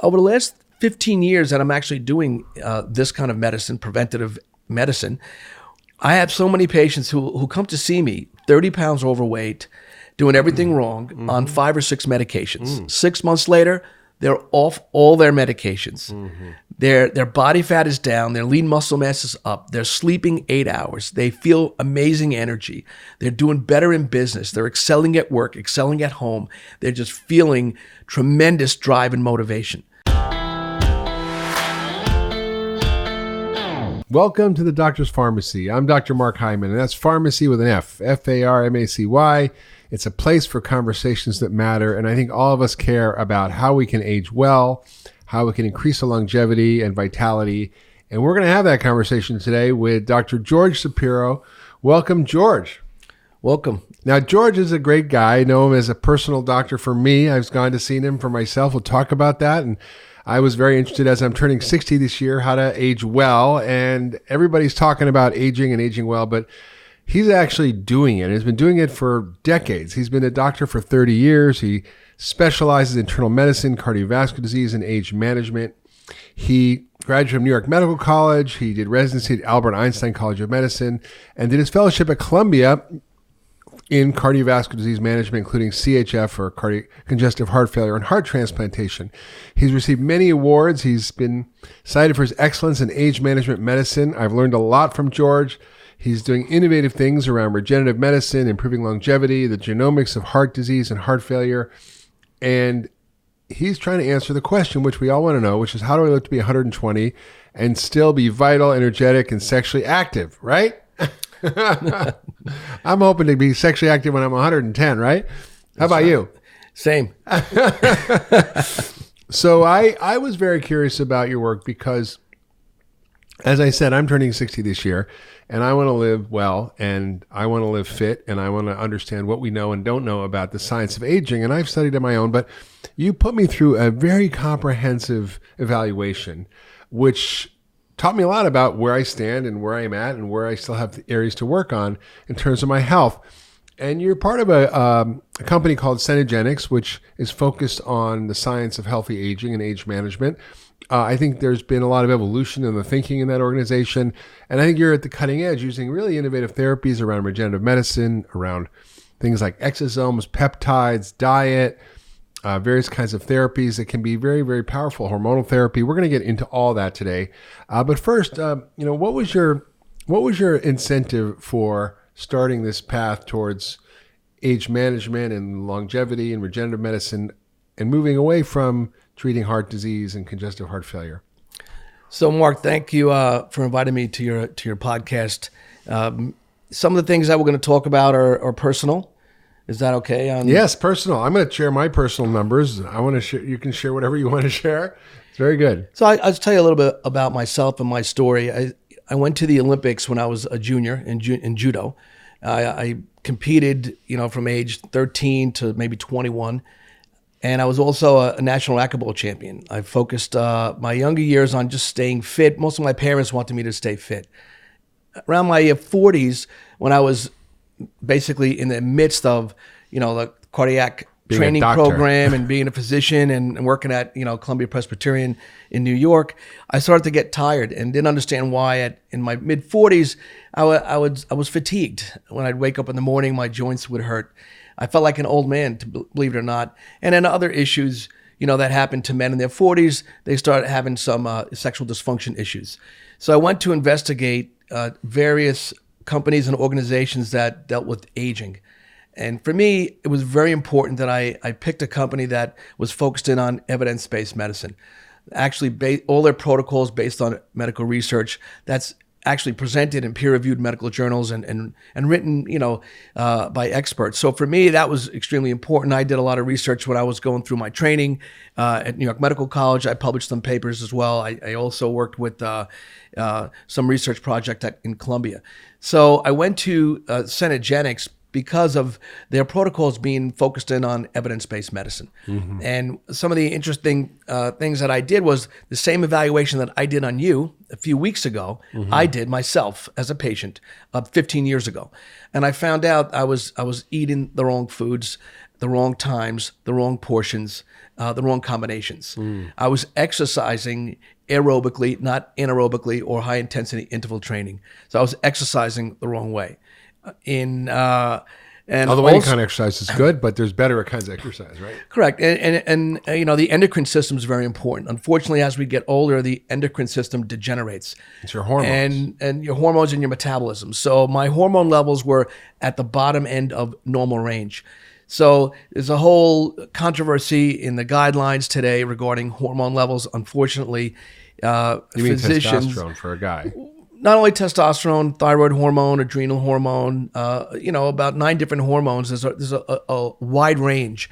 Over the last 15 years that I'm actually doing this kind of medicine, preventative medicine, I have so many patients who come to see me, 30 pounds overweight, doing everything wrong, on 5 or 6 medications. 6 months later, they're off all their medications. Their body fat is down. Their lean muscle mass is up. They're sleeping 8 hours. They feel amazing energy. They're doing better in business. They're excelling at work, excelling at home. They're just feeling tremendous drive and motivation. Welcome to the Doctor's Pharmacy. I'm Dr. Mark Hyman, and that's Pharmacy with an F, F-A-R-M-A-C-Y. It's a place for conversations that matter, and I think all of us care about how we can age well, how we can increase our longevity and vitality, and we're going to have that conversation today with Dr. George Shapiro. Welcome, George. Welcome. Now, George is a great guy. I know him as a personal doctor for me. I've gone to see him for myself. We'll talk about that, and I was very interested, as I'm turning 60 this year, how to age well. And everybody's talking about aging and aging well, but he's actually doing it. He's been doing it for decades. He's been a doctor for 30 years. He specializes in internal medicine, cardiovascular disease, and age management. He graduated from New York Medical College. He did residency at Albert Einstein College of Medicine and did his fellowship at Columbia in cardiovascular disease management, including CHF, or congestive heart failure, and heart transplantation. He's received many awards. He's been cited for his excellence in age management medicine. I've learned a lot from George. He's doing innovative things around regenerative medicine, improving longevity, the genomics of heart disease and heart failure. And he's trying to answer the question, which we all want to know, which is, how do I live to be 120 and still be vital, energetic, and sexually active, right? I'm hoping to be sexually active when I'm 110, right? How about you? Same. So I was very curious about your work because, as I said, I'm turning 60 this year, and I want to live well, and I want to live fit, and I want to understand what we know and don't know about the science of aging, and I've studied on my own, but you put me through a very comprehensive evaluation, which taught me a lot about where I stand and where I'm at and where I still have areas to work on in terms of my health. And you're part of a company called Cenegenics, which is focused on the science of healthy aging and age management. I think there's been a lot of evolution in the thinking in that organization. And I think you're at the cutting edge using really innovative therapies around regenerative medicine, around things like exosomes, peptides, diet, various kinds of therapies that can be very, very powerful, hormonal therapy. We're going to get into all that today. But first, what was your incentive for starting this path towards age management and longevity and regenerative medicine and moving away from treating heart disease and congestive heart failure? So, Mark, thank you for inviting me to your podcast. Some of the things that we're going to talk about are personal. Is that okay? Yes, personal. I'm going to share my personal numbers. I want to share. You can share whatever you want to share. It's very good. So I'll tell you a little bit about myself and my story. I went to the Olympics when I was a junior in judo. I competed, from age 13 to maybe 21. And I was also a national racquetball champion. I focused my younger years on just staying fit. Most of my parents wanted me to stay fit. Around my 40s, when I was basically in the midst of, the cardiac training program and being a physician and working at, Columbia Presbyterian in New York, I started to get tired and didn't understand why. In my mid 40s, I was fatigued. When I'd wake up in the morning, my joints would hurt. I felt like an old man, believe it or not. And then other issues, that happened to men in their 40s, they started having some sexual dysfunction issues. So I went to investigate various companies and organizations that dealt with aging. And for me, it was very important that I picked a company that was focused in on evidence-based medicine. Actually, all their protocols based on medical research that's actually presented in peer-reviewed medical journals and written, by experts. So for me, that was extremely important. I did a lot of research when I was going through my training at New York Medical College. I published some papers as well. I also worked with some research project in Columbia. So I went to Cenegenics because of their protocols being focused in on evidence-based medicine. Mm-hmm. And some of the interesting things that I did was the same evaluation that I did on you a few weeks ago, mm-hmm. I did myself as a patient 15 years ago. And I found out I was eating the wrong foods. the wrong times, the wrong portions, the wrong combinations. I was exercising aerobically, not anaerobically or high intensity interval training. So I was exercising the wrong way. And Although any kind of exercise is good, but there's better kinds of exercise, right? Correct. And the endocrine system is very important. Unfortunately, as we get older, the endocrine system degenerates. It's your hormones. And your hormones and your metabolism. So my hormone levels were at the bottom end of normal range. So there's a whole controversy in the guidelines today regarding hormone levels. Unfortunately, You mean physicians... testosterone for a guy. Not only testosterone, thyroid hormone, adrenal hormone, about 9 different hormones. There's a wide range.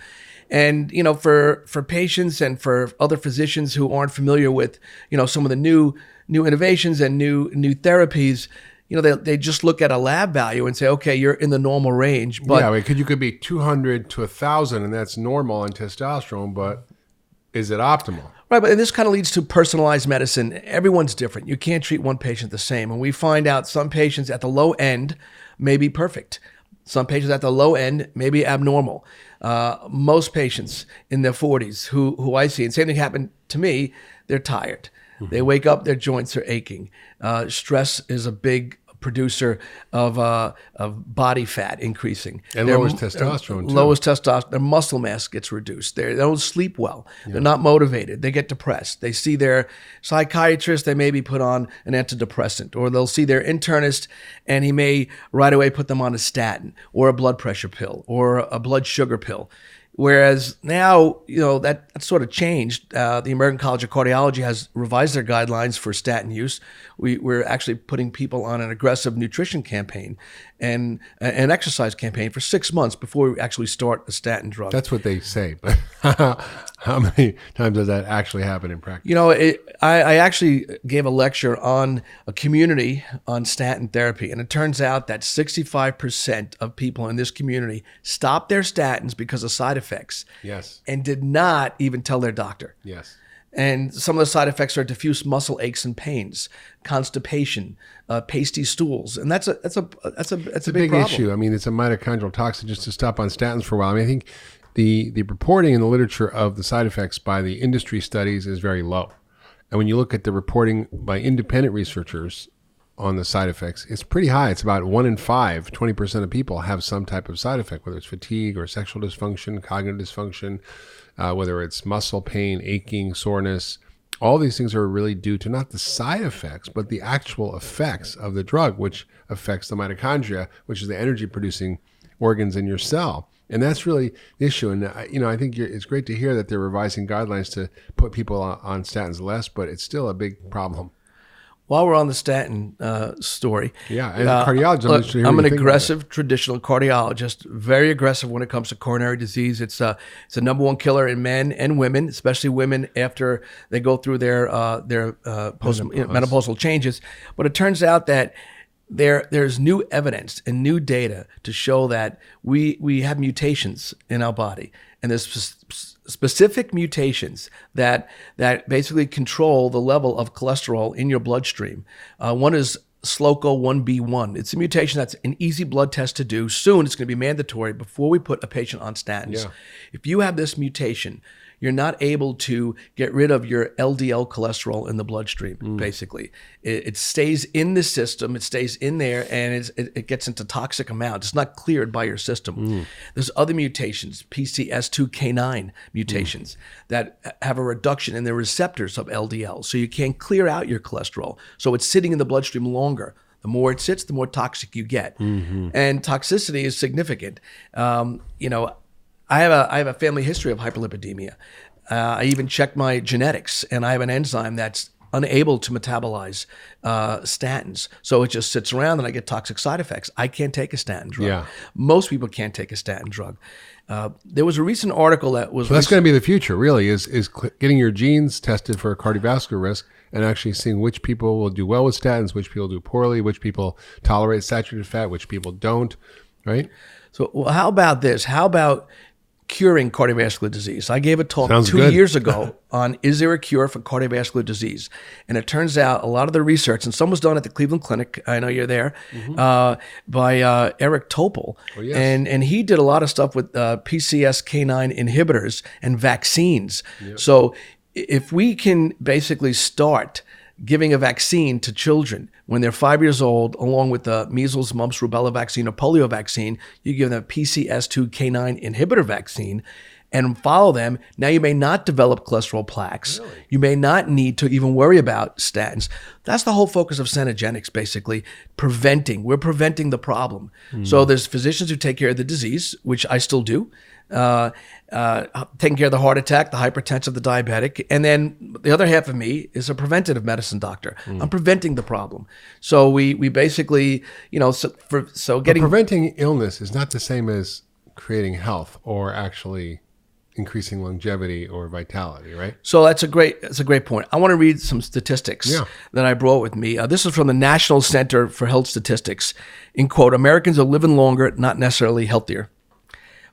And, for patients and for other physicians who aren't familiar with, some of the new innovations and new therapies, they just look at a lab value and say, okay, you're in the normal range. But you could be 200 to 1,000, and that's normal in testosterone, but is it optimal? Right, but this kind of leads to personalized medicine. Everyone's different. You can't treat one patient the same. And we find out some patients at the low end may be perfect. Some patients at the low end may be abnormal. Most patients in their 40s who I see, and same thing happened to me, they're tired. They wake up, their joints are aching. Stress is a big producer of body fat increasing. And lowers testosterone, too. Lowers testosterone. Their muscle mass gets reduced. They don't sleep well. Yeah. They're not motivated. They get depressed. They see their psychiatrist, they may be put on an antidepressant, or they'll see their internist, and he may right away put them on a statin or a blood pressure pill or a blood sugar pill. Whereas now, that sort of changed. The American College of Cardiology has revised their guidelines for statin use. We're actually putting people on an aggressive nutrition campaign and an exercise campaign for 6 months before we actually start a statin drug. That's what they say, but how many times does that actually happen in practice? I actually gave a lecture on a community on statin therapy, and it turns out that 65% of people in this community stopped their statins because of side effects. Yes. And did not even tell their doctor. Yes. And some of the side effects are diffuse muscle aches and pains, constipation, pasty stools, and that's a big problem. Issue. I mean, it's a mitochondrial toxin. Just to stop on statins for a while. I mean, I think the reporting in the literature of the side effects by the industry studies is very low, and when you look at the reporting by independent researchers on the side effects, it's pretty high. It's about 1 in 5, 20% of people have some type of side effect, whether it's fatigue or sexual dysfunction, cognitive dysfunction. Whether it's muscle pain, aching, soreness, all these things are really due to not the side effects, but the actual effects of the drug, which affects the mitochondria, which is the energy-producing organs in your cell. And that's really the issue. And, I think it's great to hear that they're revising guidelines to put people on statins less, but it's still a big problem. While we're on the statin story. Yeah, and cardiologist. I'm an aggressive traditional cardiologist, very aggressive when it comes to coronary disease. It's a number one killer in men and women, especially women after they go through their menopausal changes. But it turns out that there's new evidence and new data to show that we have mutations in our body, and there's specific mutations that basically control the level of cholesterol in your bloodstream. One is SLOCO1B1. It's a mutation that's an easy blood test to do. Soon it's going to be mandatory before we put a patient on statins. Yeah. If you have this mutation, you're not able to get rid of your LDL cholesterol in the bloodstream, basically. It stays in the system, it stays in there, and it gets into toxic amounts. It's not cleared by your system. There's other mutations, PCS2K9 mutations, that have a reduction in the receptors of LDL. So you can't clear out your cholesterol. So it's sitting in the bloodstream longer. The more it sits, the more toxic you get. And toxicity is significant. I have a family history of hyperlipidemia. I even checked my genetics, and I have an enzyme that's unable to metabolize statins. So it just sits around, and I get toxic side effects. I can't take a statin drug. Yeah. Most people can't take a statin drug. There was a recent article that was... So that's going to be the future, really, is getting your genes tested for cardiovascular risk and actually seeing which people will do well with statins, which people do poorly, which people tolerate saturated fat, which people don't, right? So how about this? How about curing cardiovascular disease. I gave a talk Sounds 2 good. years ago on is there a cure for cardiovascular disease? And it turns out a lot of the research, and some was done at the Cleveland Clinic, I know you're there, by Eric Topol. Oh, yes. And he did a lot of stuff with PCSK9 inhibitors and vaccines. So if we can basically start giving a vaccine to children when they're 5 years old, along with the measles, mumps, rubella vaccine, or polio vaccine, you give them a PCS2K9 inhibitor vaccine and follow them. Now you may not develop cholesterol plaques. Really? You may not need to even worry about statins. That's the whole focus of Cenegenics, basically, preventing. We're preventing the problem. So there's physicians who take care of the disease, which I still do, taking care of the heart attack, the hypertensive, the diabetic. And then the other half of me is a preventative medicine doctor. I'm preventing the problem. So we basically, Preventing illness is not the same as creating health or actually increasing longevity or vitality, right? So that's a great point. I want to read some statistics that I brought with me. This is from the National Center for Health Statistics. In quote, Americans are living longer, not necessarily healthier.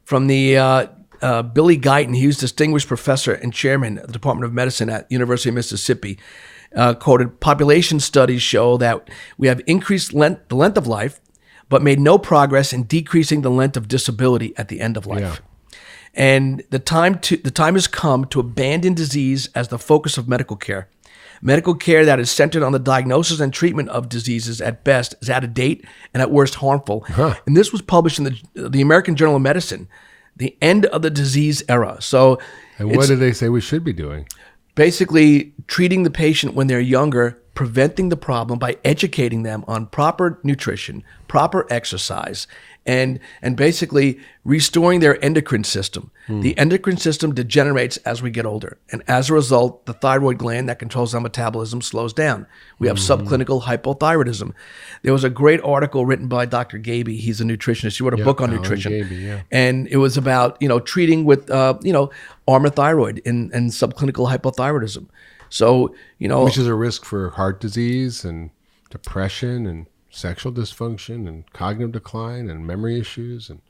From the Billy Guyton, he was distinguished professor and chairman of the Department of Medicine at University of Mississippi, quoted, population studies show that we have increased the length of life, but made no progress in decreasing the length of disability at the end of life. Yeah. And the time has come to abandon disease as the focus of medical care. Medical care that is centered on the diagnosis and treatment of diseases at best is out of date and at worst harmful. And this was published in the American Journal of Medicine, the end of the disease era. So, and what do they say we should be doing? Basically, treating the patient when they're younger, preventing the problem by educating them on proper nutrition, proper exercise, and basically restoring their endocrine system. The endocrine system degenerates as we get older. And as a result, the thyroid gland that controls our metabolism slows down. We have subclinical hypothyroidism. There was a great article written by Dr. Gaby. He's a nutritionist. He wrote a book on nutrition. Gaby, And it was about, treating with, armour thyroid and subclinical hypothyroidism. So, which is a risk for heart disease and depression and sexual dysfunction and cognitive decline and memory issues. And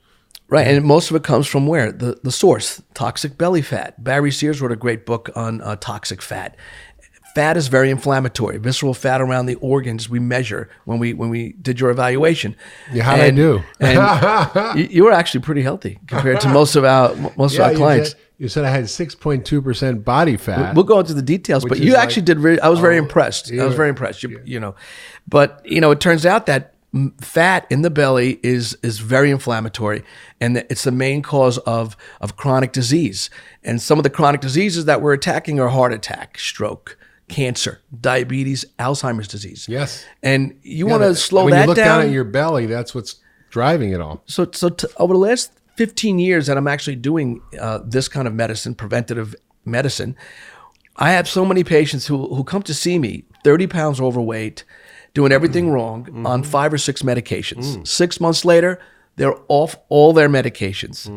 right. And most of it comes from where? The source, toxic belly fat. Barry Sears wrote a great book on toxic fat. Fat is very inflammatory. Visceral fat around the organs we measure when we did your evaluation. Yeah, how'd I do? And you were actually pretty healthy compared to most of our clients. You said I had 6.2% body fat. We'll go into the details, but you actually did. I was very impressed. I was very impressed. But it turns out that fat in the belly is very inflammatory, and it's the main cause of chronic disease. And some of the chronic diseases that we're attacking are heart attack, stroke, cancer, diabetes, Alzheimer's disease. Yes. And you want to slow that down. When you look down at your belly, that's what's driving it all. So over the last 15 years that I'm actually doing this kind of medicine, preventative medicine, I have so many patients who come to see me 30 pounds overweight, doing everything wrong on 5 or 6 medications. 6 months later, they're off all their medications.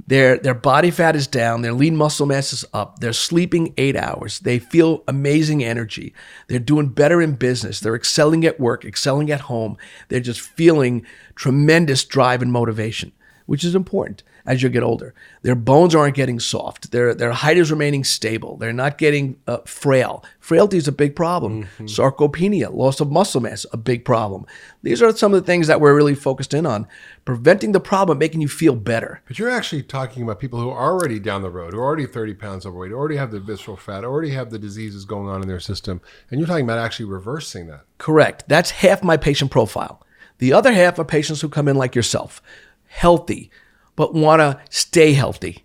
Their body fat is down. Their lean muscle mass is up. They're sleeping 8 hours. They feel amazing energy. They're doing better in business. They're excelling at work, excelling at home. They're just feeling tremendous drive and motivation, which is important as you get older. Their bones aren't getting soft. Their height is remaining stable. They're not getting frail. Frailty is a big problem. Sarcopenia, loss of muscle mass, a big problem. These are some of the things that we're really focused in on. Preventing the problem, making you feel better. But you're actually talking about people who are already down the road, who are already 30 pounds overweight, already have the visceral fat, already have the diseases going on in their system. And you're talking about actually reversing that. Correct. That's half my patient profile. The other half are patients who come in like yourself, healthy, but want to stay healthy.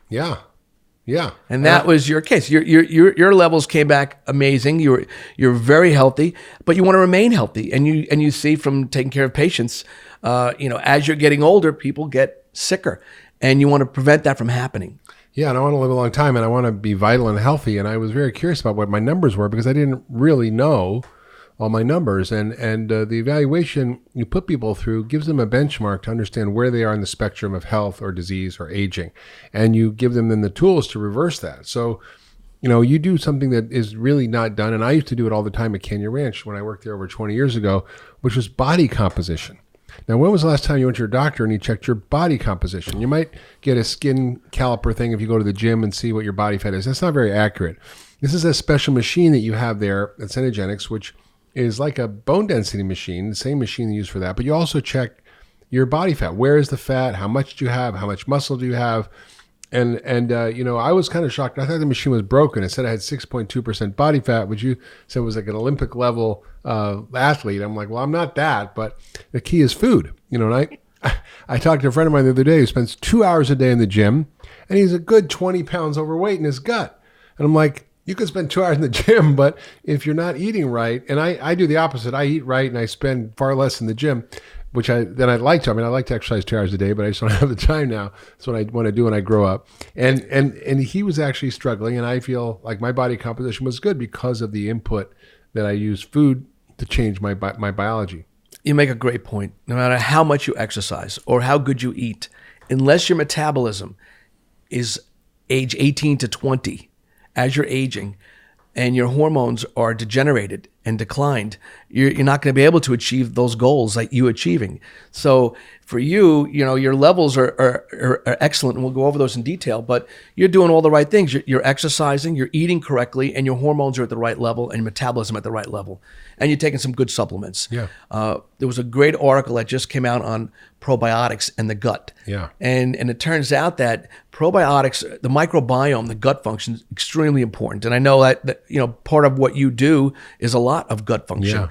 Yeah. And that was your case. Your levels came back amazing. You're very healthy, but you want to remain healthy. And you see from taking care of patients, as you're getting older, people get sicker, and you want to prevent that from happening. Yeah, and I want to live a long time, and I want to be vital and healthy. And I was very curious about what my numbers were because I didn't really know all my numbers, and the evaluation you put people through gives them a benchmark to understand where they are in the spectrum of health or disease or aging, and you give them then the tools to reverse that. So, you do something that is really not done, and I used to do it all the time at Canyon Ranch when I worked there over 20 years ago, which was body composition. Now, when was the last time you went to your doctor and he checked your body composition? You might get a skin caliper thing if you go to the gym and see what your body fat is. That's not very accurate. This is a special machine that you have there at Cenegenics, which is like a bone density machine, the same machine they use for that. But you also check your body fat. Where is the fat? How much do you have? How much muscle do you have? And I was kind of shocked. I thought the machine was broken. It said I had 6.2% body fat, which you said was like an Olympic level athlete. I'm like, well, I'm not that, but the key is food. And I talked to a friend of mine the other day who spends 2 hours a day in the gym, and he's a good 20 pounds overweight in his gut. And I'm like, you could spend 2 hours in the gym, but if you're not eating right, and I do the opposite. I eat right and I spend far less in the gym, than I'd like to. I mean, I like to exercise 2 hours a day, but I just don't have the time now. That's what I want to do when I grow up. And he was actually struggling, and I feel like my body composition was good because of the input that I used food to change my biology. You make a great point. No matter how much you exercise or how good you eat, unless your metabolism is age 18 to 20, as you're aging and your hormones are degenerated and declined, you're not going to be able to achieve those goals that you're achieving. So for you, your levels are excellent, and we'll go over those in detail, but you're doing all the right things. You're exercising, you're eating correctly, and your hormones are at the right level and your metabolism at the right level. And you're taking some good supplements. Yeah. There was a great article that just came out on probiotics and the gut. Yeah. And it turns out that probiotics, the microbiome, the gut function is extremely important. And I know that part of what you do is a lot of gut function. Yeah.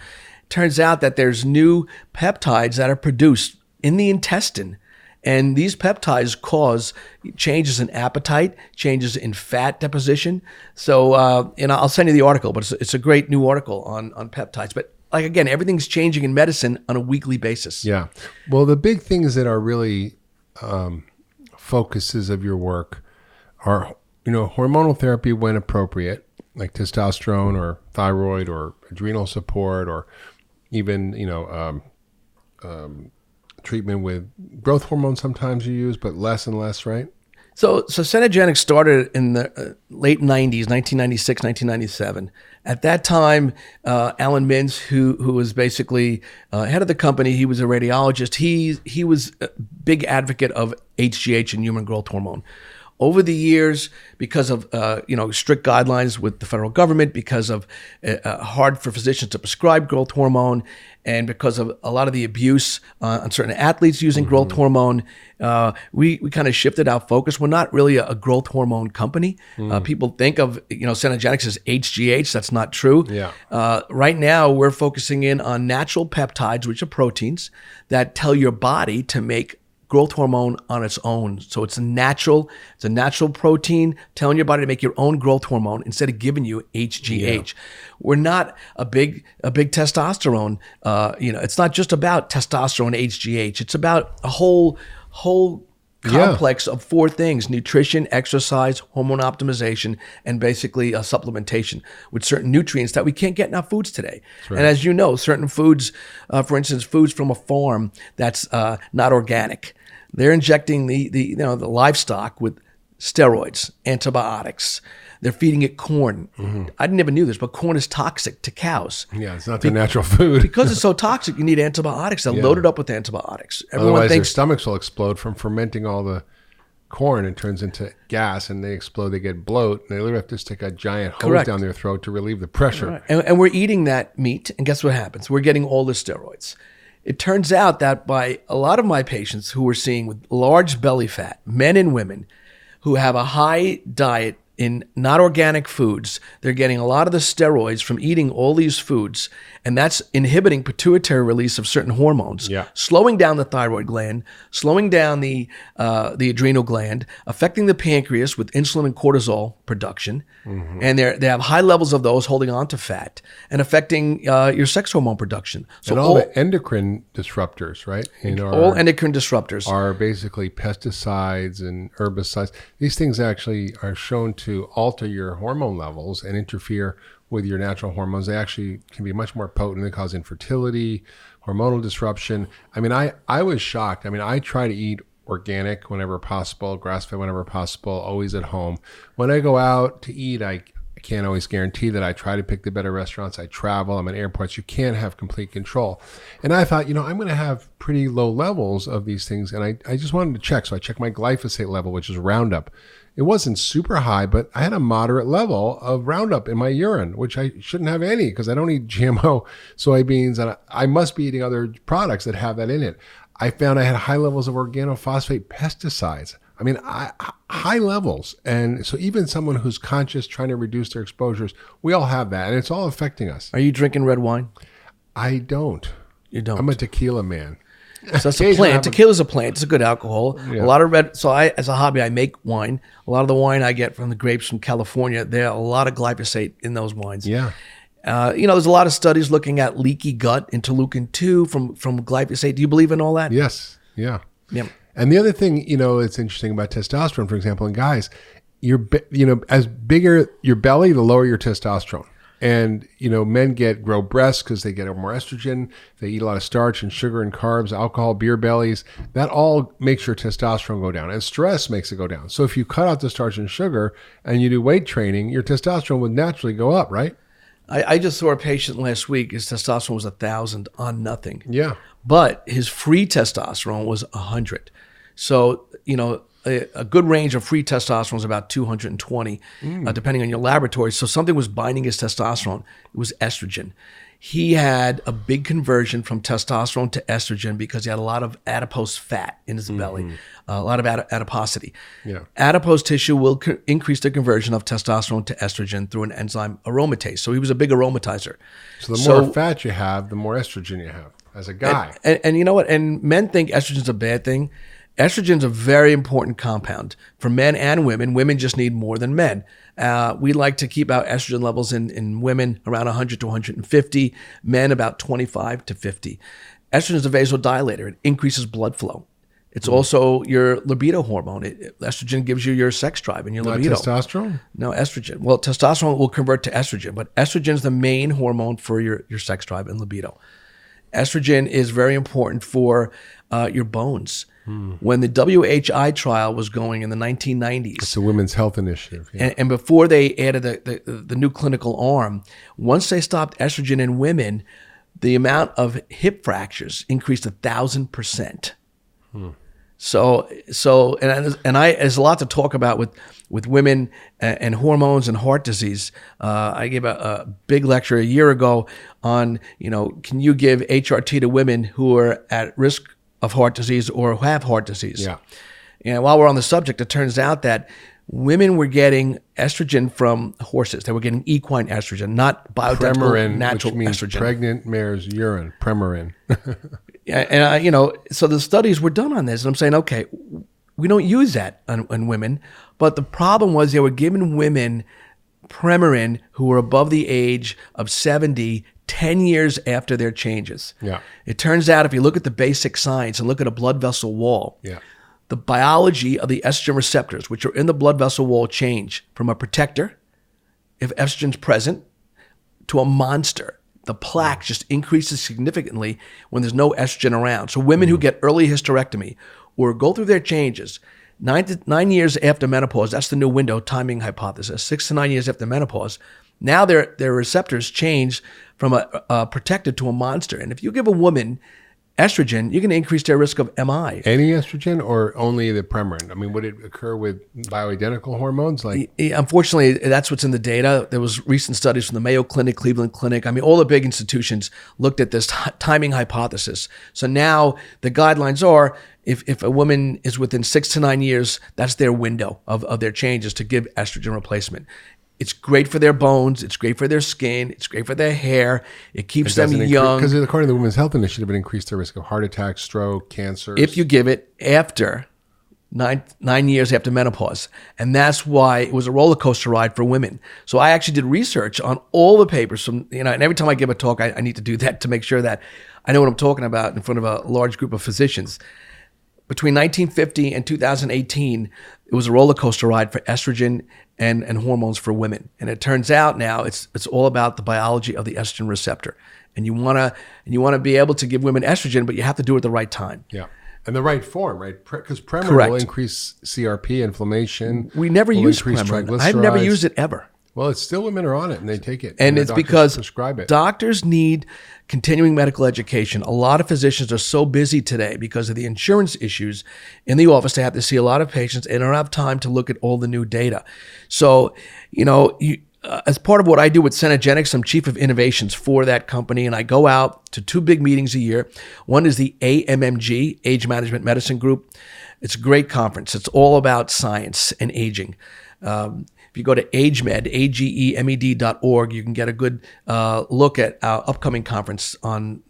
Turns out that there's new peptides that are produced in the intestine. And these peptides cause changes in appetite, changes in fat deposition. So, I'll send you the article, but it's a great new article on peptides. But again, everything's changing in medicine on a weekly basis. Yeah. Well, the big things that are really focuses of your work are, hormonal therapy when appropriate, like testosterone or thyroid or adrenal support, or even, treatment with growth hormone sometimes you use, but less and less, right? So Cenegenics started in the late 90s, 1996, 1997. At that time, Alan Mintz, who was basically head of the company, he was a radiologist. He was a big advocate of HGH and human growth hormone. Over the years, because of strict guidelines with the federal government, because of hard for physicians to prescribe growth hormone, and because of a lot of the abuse on certain athletes using growth hormone, we kind of shifted our focus. We're not really a growth hormone company. People think of Cenegenics as HGH. That's not true. Yeah. Right now, we're focusing in on natural peptides, which are proteins that tell your body to make growth hormone on its own. So it's a natural protein telling your body to make your own growth hormone instead of giving you HGH. Yeah. We're not a big testosterone. It's not just about testosterone, HGH. It's about a whole complex of four things: nutrition, exercise, hormone optimization, and basically supplementation with certain nutrients that we can't get in our foods today. Right. And as you know, certain foods, for instance, foods from a farm that's not organic, they're injecting the livestock with steroids, antibiotics. They're feeding it corn. Mm-hmm. I never knew this, but corn is toxic to cows. Yeah, it's not their natural food. Because it's so toxic, you need antibiotics. They're loaded up with antibiotics. Otherwise, their stomachs will explode from fermenting all the corn. It turns into gas, and they explode. They get bloat, and they literally have to stick a giant hose down their throat to relieve the pressure. Right. And we're eating that meat, and guess what happens? We're getting all the steroids. It turns out that by a lot of my patients who we're seeing with large belly fat, men and women, who have a high diet in not organic foods, they're getting a lot of the steroids from eating all these foods, and that's inhibiting pituitary release of certain hormones, slowing down the thyroid gland, slowing down the adrenal gland, affecting the pancreas with insulin and cortisol production, and they have high levels of those holding on to fat and affecting your sex hormone production. So and all the endocrine disruptors, right? All endocrine disruptors are basically pesticides and herbicides. These things actually are shown to alter your hormone levels and interfere with your natural hormones. They actually can be much more potent. They cause infertility, hormonal disruption. I mean, I was shocked. I mean, I try to eat organic whenever possible, grass-fed whenever possible, always at home. When I go out to eat, I can't always guarantee that. I try to pick the better restaurants. I travel. I'm at airports. You can't have complete control. And I thought, I'm going to have pretty low levels of these things. And I just wanted to check. So I checked my glyphosate level, which is Roundup. It wasn't super high, but I had a moderate level of Roundup in my urine, which I shouldn't have any because I don't eat GMO soybeans, and I must be eating other products that have that in it. I found I had high levels of organophosphate pesticides. I mean, high levels. And so even someone who's conscious, trying to reduce their exposures, we all have that, and it's all affecting us. Are you drinking red wine? I don't. You don't? I'm a tequila man. So it's a plant. Tequila's a plant. It's a good alcohol. Yeah. A lot of red. So as a hobby, I make wine. A lot of the wine I get from the grapes from California, there are a lot of glyphosate in those wines. Yeah. There's a lot of studies looking at leaky gut, interleukin-2 from glyphosate. Do you believe in all that? Yes. Yeah. Yeah. And the other thing, it's interesting about testosterone, for example, in guys, as bigger your belly, the lower your testosterone. And, men grow breasts because they get more estrogen. They eat a lot of starch and sugar and carbs, alcohol, beer bellies. That all makes your testosterone go down. And stress makes it go down. So if you cut out the starch and sugar and you do weight training, your testosterone would naturally go up, right? I just saw a patient last week. His testosterone was 1,000 on nothing. Yeah. But his free testosterone was 100. So, a good range of free testosterone is about 220, depending on your laboratory. So something was binding his testosterone. It was estrogen. He had a big conversion from testosterone to estrogen because he had a lot of adipose fat in his belly, a lot of adiposity. Yeah. Adipose tissue will increase the conversion of testosterone to estrogen through an enzyme aromatase. So he was a big aromatizer. So the more fat you have, the more estrogen you have as a guy. And you know what? And men think estrogen's a bad thing. Estrogen is a very important compound for men and women. Women just need more than men. We like to keep our estrogen levels in women around 100 to 150, men about 25 to 50. Estrogen is a vasodilator. It increases blood flow. It's also your libido hormone. Estrogen gives you your sex drive and your libido. Not testosterone? No, estrogen. Well, testosterone will convert to estrogen, but estrogen is the main hormone for your sex drive and libido. Estrogen is very important for your bones. When the WHI trial was going in the 1990s. It's a women's health initiative. Yeah. And before they added the new clinical arm, once they stopped estrogen in women, the amount of hip fractures increased 1,000%. So there's a lot to talk about with women and hormones and heart disease. I gave a big lecture a year ago on, can you give HRT to women who are at risk of heart disease or who have heart disease? Yeah. And while we're on the subject, it turns out that women were getting estrogen from horses. They were getting equine estrogen, not bioidentical Premarin, natural which means estrogen. Pregnant mare's urine. Premarin. And so the studies were done on this, and I'm saying, okay, we don't use that on women, but the problem was they were giving women Premarin who were above the age of 70, 10 years after their changes. Yeah. It turns out if you look at the basic science and look at a blood vessel wall, the biology of the estrogen receptors, which are in the blood vessel wall, change from a protector, if estrogen's present, to a monster. The plaque just increases significantly when there's no estrogen around. So women who get early hysterectomy or go through their changes, 9 years after menopause, that's the new window timing hypothesis, 6 to 9 years after menopause, now their receptors change from a protector to a monster. And if you give a woman estrogen, you're going to increase their risk of MI. Any estrogen or only the Premarin? I mean, would it occur with bioidentical hormones? Unfortunately, that's what's in the data. There was recent studies from the Mayo Clinic, Cleveland Clinic. I mean, all the big institutions looked at this timing hypothesis. So now the guidelines are if a woman is within 6 to 9 years, that's their window of their changes to give estrogen replacement. It's great for their bones. It's great for their skin. It's great for their hair. It keeps them young. Because according to the Women's Health Initiative, it increased their risk of heart attack, stroke, cancer. If you give it after 9 years after menopause. And that's why it was a roller coaster ride for women. So I actually did research on all the papers from, and every time I give a talk, I need to do that to make sure that I know what I'm talking about in front of a large group of physicians. Between 1950 and 2018, it was a roller coaster ride for estrogen and hormones for women. And it turns out now it's all about the biology of the estrogen receptor. And you want to be able to give women estrogen, but you have to do it at the right time. Yeah. And the right form, right? Because Premarin Correct. will increase CRP, inflammation. We never use Premarin. I've never used it ever. Well, it's still women are on it and they take it. And their it's doctors because prescribe it. doctors need continuing medical education. A lot of physicians are so busy today because of the insurance issues in the office. They have to see a lot of patients and don't have time to look at all the new data. So, as part of what I do with Cenegenics, I'm chief of innovations for that company, and I go out to 2 big meetings a year. One is the AMMG, Age Management Medicine Group. It's a great conference. It's all about science and aging. If you go to AgeMed, AGEMED.org, you can get a good look at our upcoming conference on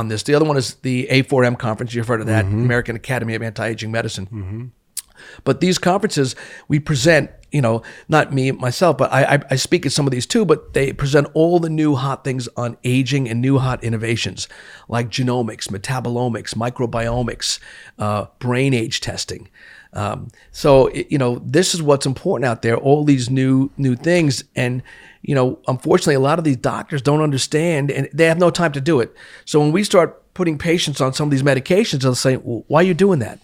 this. The other one is the A4M conference. You've heard of that, American Academy of Anti-Aging Medicine. But these conferences, we present, not me, myself, but I speak at some of these too, but they present all the new hot things on aging and new hot innovations like genomics, metabolomics, microbiomics, brain age testing. This is what's important out there, all these new things. And, unfortunately, a lot of these doctors don't understand and they have no time to do it. So when we start putting patients on some of these medications, they'll say, well, why are you doing that?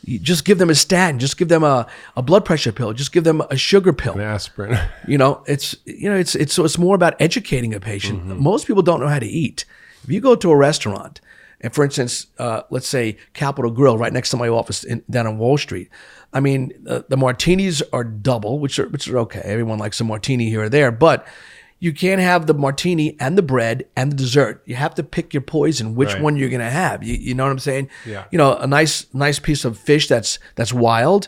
You just give them a statin, just give them a blood pressure pill, just give them a sugar pill. An aspirin. It's more about educating a patient. Most people don't know how to eat. If you go to a restaurant, and for instance, let's say Capitol Grill, right next to my office down on Wall Street. I mean, the martinis are double, which are okay. Everyone likes a martini here or there, but you can't have the martini and the bread and the dessert. You have to pick your poison, which one you're going to have. You know what I'm saying? Yeah. A nice piece of fish that's wild,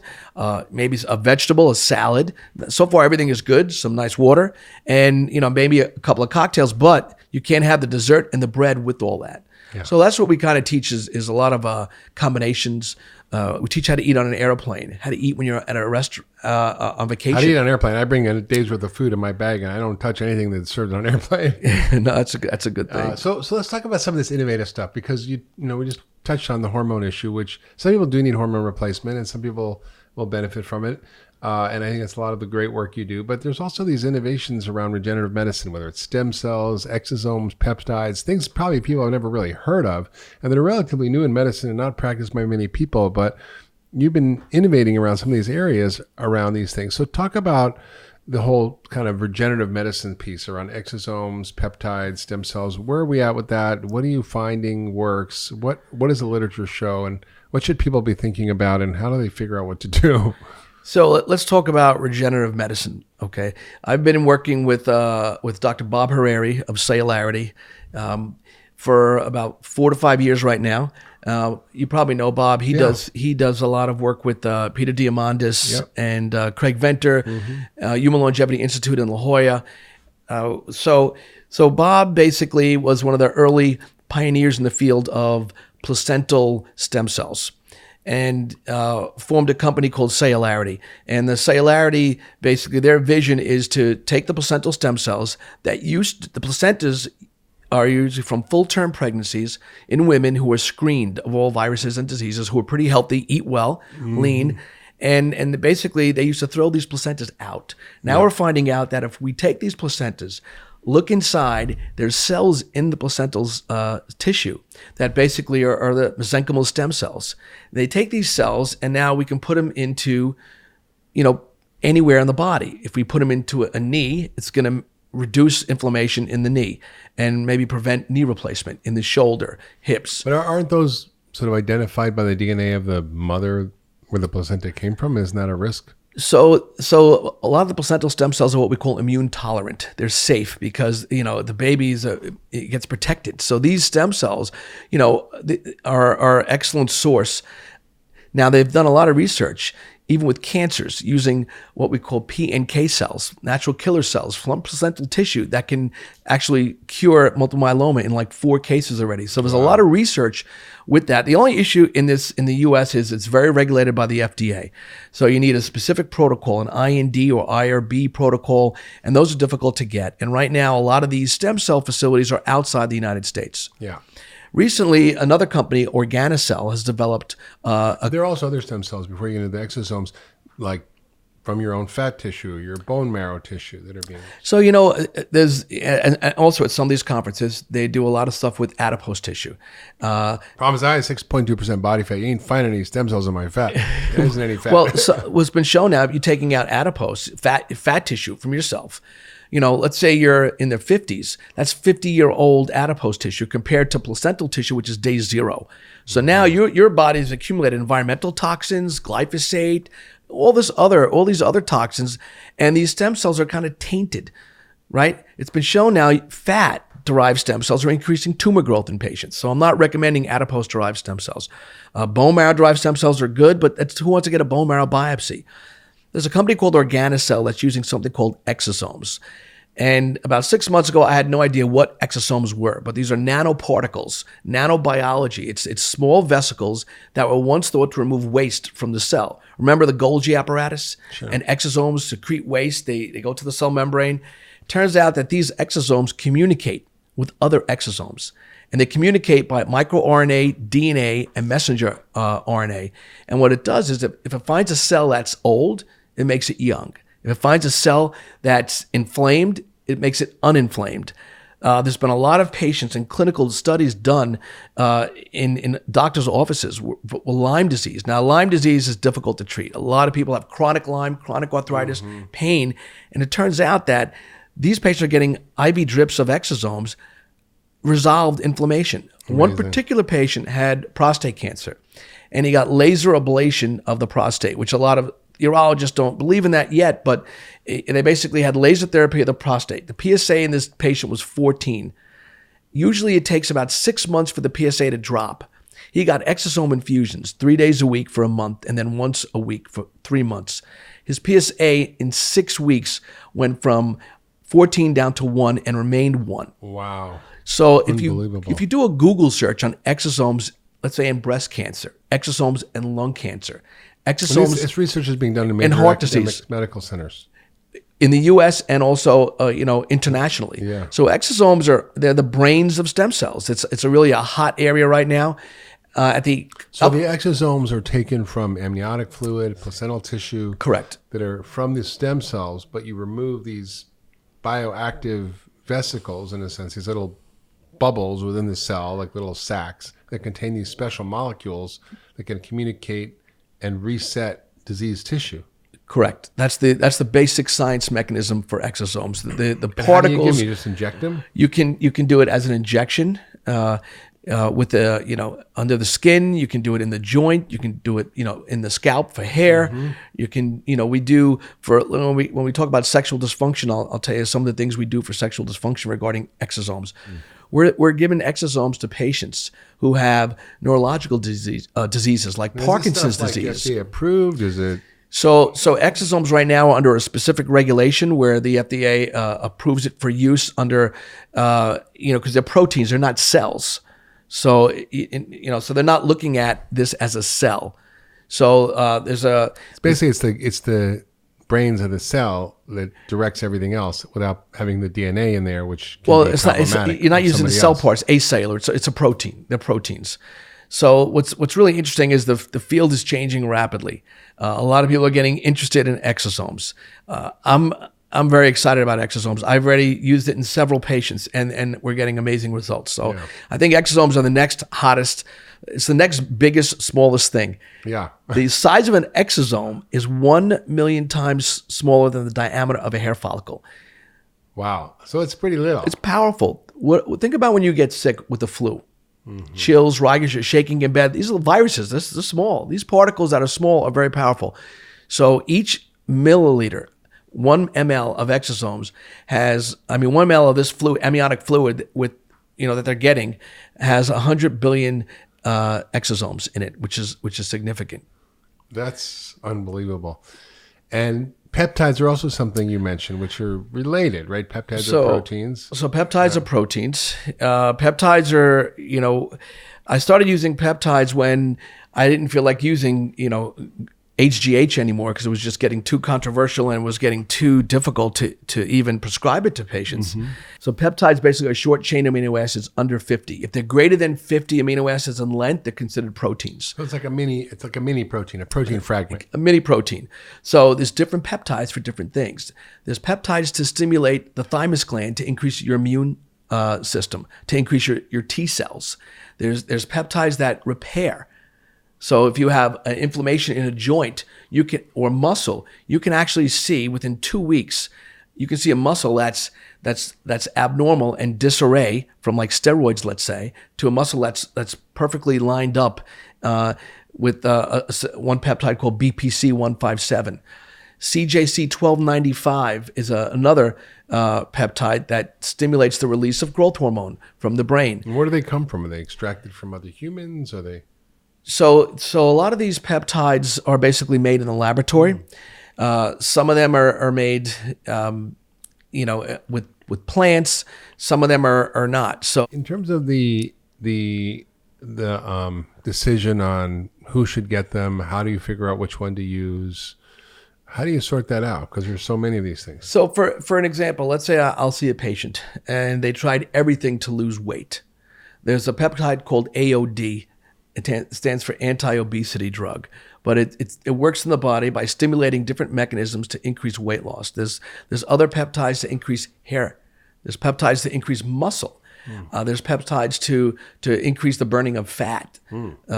maybe a vegetable, a salad. So far, everything is good. Some nice water, and maybe a couple of cocktails. But you can't have the dessert and the bread with all that. Yeah. So that's what we kind of teach is a lot of combinations. We teach how to eat on an airplane, how to eat when you're at a restaurant on vacation. How to eat on an airplane. I bring a day's worth of food in my bag, and I don't touch anything that's served on an airplane. No, that's a good thing. So let's talk about some of this innovative stuff because we just touched on the hormone issue, which some people do need hormone replacement, and some people will benefit from it. And I think that's a lot of the great work you do. But there's also these innovations around regenerative medicine, whether it's stem cells, exosomes, peptides, things probably people have never really heard of. And they're relatively new in medicine and not practiced by many people. But you've been innovating around some of these areas around these things. So talk about the whole kind of regenerative medicine piece around exosomes, peptides, stem cells. Where are we at with that? What are you finding works? What does the literature show? And what should people be thinking about? And how do they figure out what to do? So let's talk about regenerative medicine, okay? I've been working with Dr. Bob Harari of Celularity for about 4 to 5 years right now. You probably know Bob. He does a lot of work with Peter Diamandis and Craig Venter, Human Longevity Institute in La Jolla. So Bob basically was one of the early pioneers in the field of placental stem cells, and formed a company called Celularity. And the Celularity, basically their vision is to take the placental stem cells the placentas are usually from full-term pregnancies in women who are screened of all viruses and diseases, who are pretty healthy, eat well, lean, and basically they used to throw these placentas out. Now we're finding out that if we take these placentas, look inside, there's cells in the placental tissue that basically are the mesenchymal stem cells. They take these cells and now we can put them into, anywhere in the body. If we put them into a knee, it's going to reduce inflammation in the knee and maybe prevent knee replacement in the shoulder, hips. But aren't those sort of identified by the DNA of the mother where the placenta came from? Isn't that a risk? So a lot of the placental stem cells are what we call immune tolerant. They're safe because, the baby's it gets protected. So these stem cells, are an excellent source. Now they've done a lot of research, even with cancers, using what we call P&K cells, natural killer cells from placental tissue that can actually cure multiple myeloma in like 4 cases already. So there's a lot of research with that. The only issue in the U.S. is it's very regulated by the FDA. So you need a specific protocol, an IND or IRB protocol, and those are difficult to get. And right now, a lot of these stem cell facilities are outside the United States. Yeah. Recently, another company, Organocell, has developed there are also other stem cells before you get into the exosomes, like from your own fat tissue, your bone marrow tissue that are being... So, there's, and also at some of these conferences, they do a lot of stuff with adipose tissue. Problem is I have 6.2% body fat. You ain't finding any stem cells in my fat. There isn't any fat. Well, what's been shown now, if you're taking out adipose, fat tissue from yourself, let's say you're in their 50s. That's 50-year-old adipose tissue compared to placental tissue, which is day 0. So now your body's accumulated environmental toxins, glyphosate, all these other toxins, and these stem cells are kind of tainted, right? It's been shown now fat-derived stem cells are increasing tumor growth in patients. So I'm not recommending adipose-derived stem cells. Bone marrow-derived stem cells are good, but who wants to get a bone marrow biopsy? There's a company called Organocell that's using something called exosomes. And about 6 months ago, I had no idea what exosomes were, but these are nanoparticles, nanobiology. It's small vesicles that were once thought to remove waste from the cell. Remember the Golgi apparatus? Sure. And exosomes secrete waste. They go to the cell membrane. Turns out that these exosomes communicate with other exosomes. And they communicate by microRNA, DNA, and messenger RNA. And what it does is if it finds a cell that's old, it makes it young. If it finds a cell that's inflamed, it makes it uninflamed. There's been a lot of patients and clinical studies done in doctors' offices with Lyme disease. Now, Lyme disease is difficult to treat. A lot of people have chronic Lyme, chronic arthritis, pain, and it turns out that these patients are getting IV drips of exosomes, resolved inflammation. Amazing. One particular patient had prostate cancer, and he got laser ablation of the prostate, which a lot of urologists don't believe in that yet, but they basically had laser therapy of the prostate. The PSA in this patient was 14. Usually it takes about 6 months for the PSA to drop. He got exosome infusions 3 days a week for a month and then once a week for 3 months. His PSA in 6 weeks went from 14 down to 1 and remained 1. Wow. So if you do a Google search on exosomes, let's say in breast cancer, exosomes in lung cancer, exosomes, this research is being done in major heart academic disease medical centers in the U.S. and also internationally. Yeah. So exosomes they're the brains of stem cells. It's really a hot area right now. The exosomes are taken from amniotic fluid, placental tissue, correct, that are from the stem cells, but you remove these bioactive vesicles, in a sense, these little bubbles within the cell, like little sacs that contain these special molecules that can communicate and reset diseased tissue. Correct. That's the basic science mechanism for exosomes. The particles. How do you give them? You just inject them? You can do it as an injection with under the skin. You can do it in the joint. You can do it in the scalp for hair. Mm-hmm. You can we do for when we talk about sexual dysfunction. I'll tell you some of the things we do for sexual dysfunction regarding exosomes. Mm. We're giving exosomes to patients who have neurological diseases like Parkinson's disease. Like FDA approved? Is it? So exosomes right now are under a specific regulation where the FDA approves it for use under, because they're proteins, they're not cells. So, so they're not looking at this as a cell. So it's the brains of the cell that directs everything else without having the DNA in there, which can be problematic. You're not using the cell parts, acellular. It's a protein. They're proteins. So what's really interesting is the field is changing rapidly. A lot of people are getting interested in exosomes. I'm very excited about exosomes. I've already used it in several patients, and we're getting amazing results. So yeah. I think exosomes are the next hottest. It's the next biggest, smallest thing. Yeah. The size of an exosome is 1 million times smaller than the diameter of a hair follicle. Wow. So it's pretty little. It's powerful. Think about when you get sick with the flu. Mm-hmm. Chills, rigors, you're shaking in bed. These are viruses. They're small. These particles that are small are very powerful. So each milliliter, 1 ml of exosomes has, 1 ml of this amniotic fluid that they're getting has 100 billion exosomes in it, which is significant. That's unbelievable. And peptides are also something you mentioned, which are related, right? Peptides are proteins. So peptides are proteins. Peptides are, I started using peptides when I didn't feel like using, HGH anymore because it was just getting too controversial and was getting too difficult to even prescribe it to patients. Mm-hmm. So peptides basically are short chain amino acids under 50. If they're greater than 50 amino acids in length, they're considered proteins. So it's like a mini protein, a protein fragment. A mini protein. So there's different peptides for different things. There's peptides to stimulate the thymus gland to increase your immune system, to increase your T cells. There's peptides that repair. So if you have an inflammation in a joint or muscle, you can actually see within 2 weeks You can see a muscle that's abnormal and disarray from like steroids, let's say, to a muscle that's perfectly lined up with one peptide called BPC 157. CJC 1295 is another peptide that stimulates the release of growth hormone from the brain. And where do they come from? Are they extracted from other humans? Are they? So a lot of these peptides are basically made in the laboratory. Some of them are made, with plants. Some of them are not. So in terms of the decision on who should get them, how do you figure out which one to use? How do you sort that out? Because there's so many of these things. So for an example, let's say I'll see a patient and they tried everything to lose weight. There's a peptide called AOD. It stands for anti-obesity drug, but it works in the body by stimulating different mechanisms to increase weight loss. There's other peptides to increase hair. There's peptides to increase muscle. There's peptides to increase the burning of fat.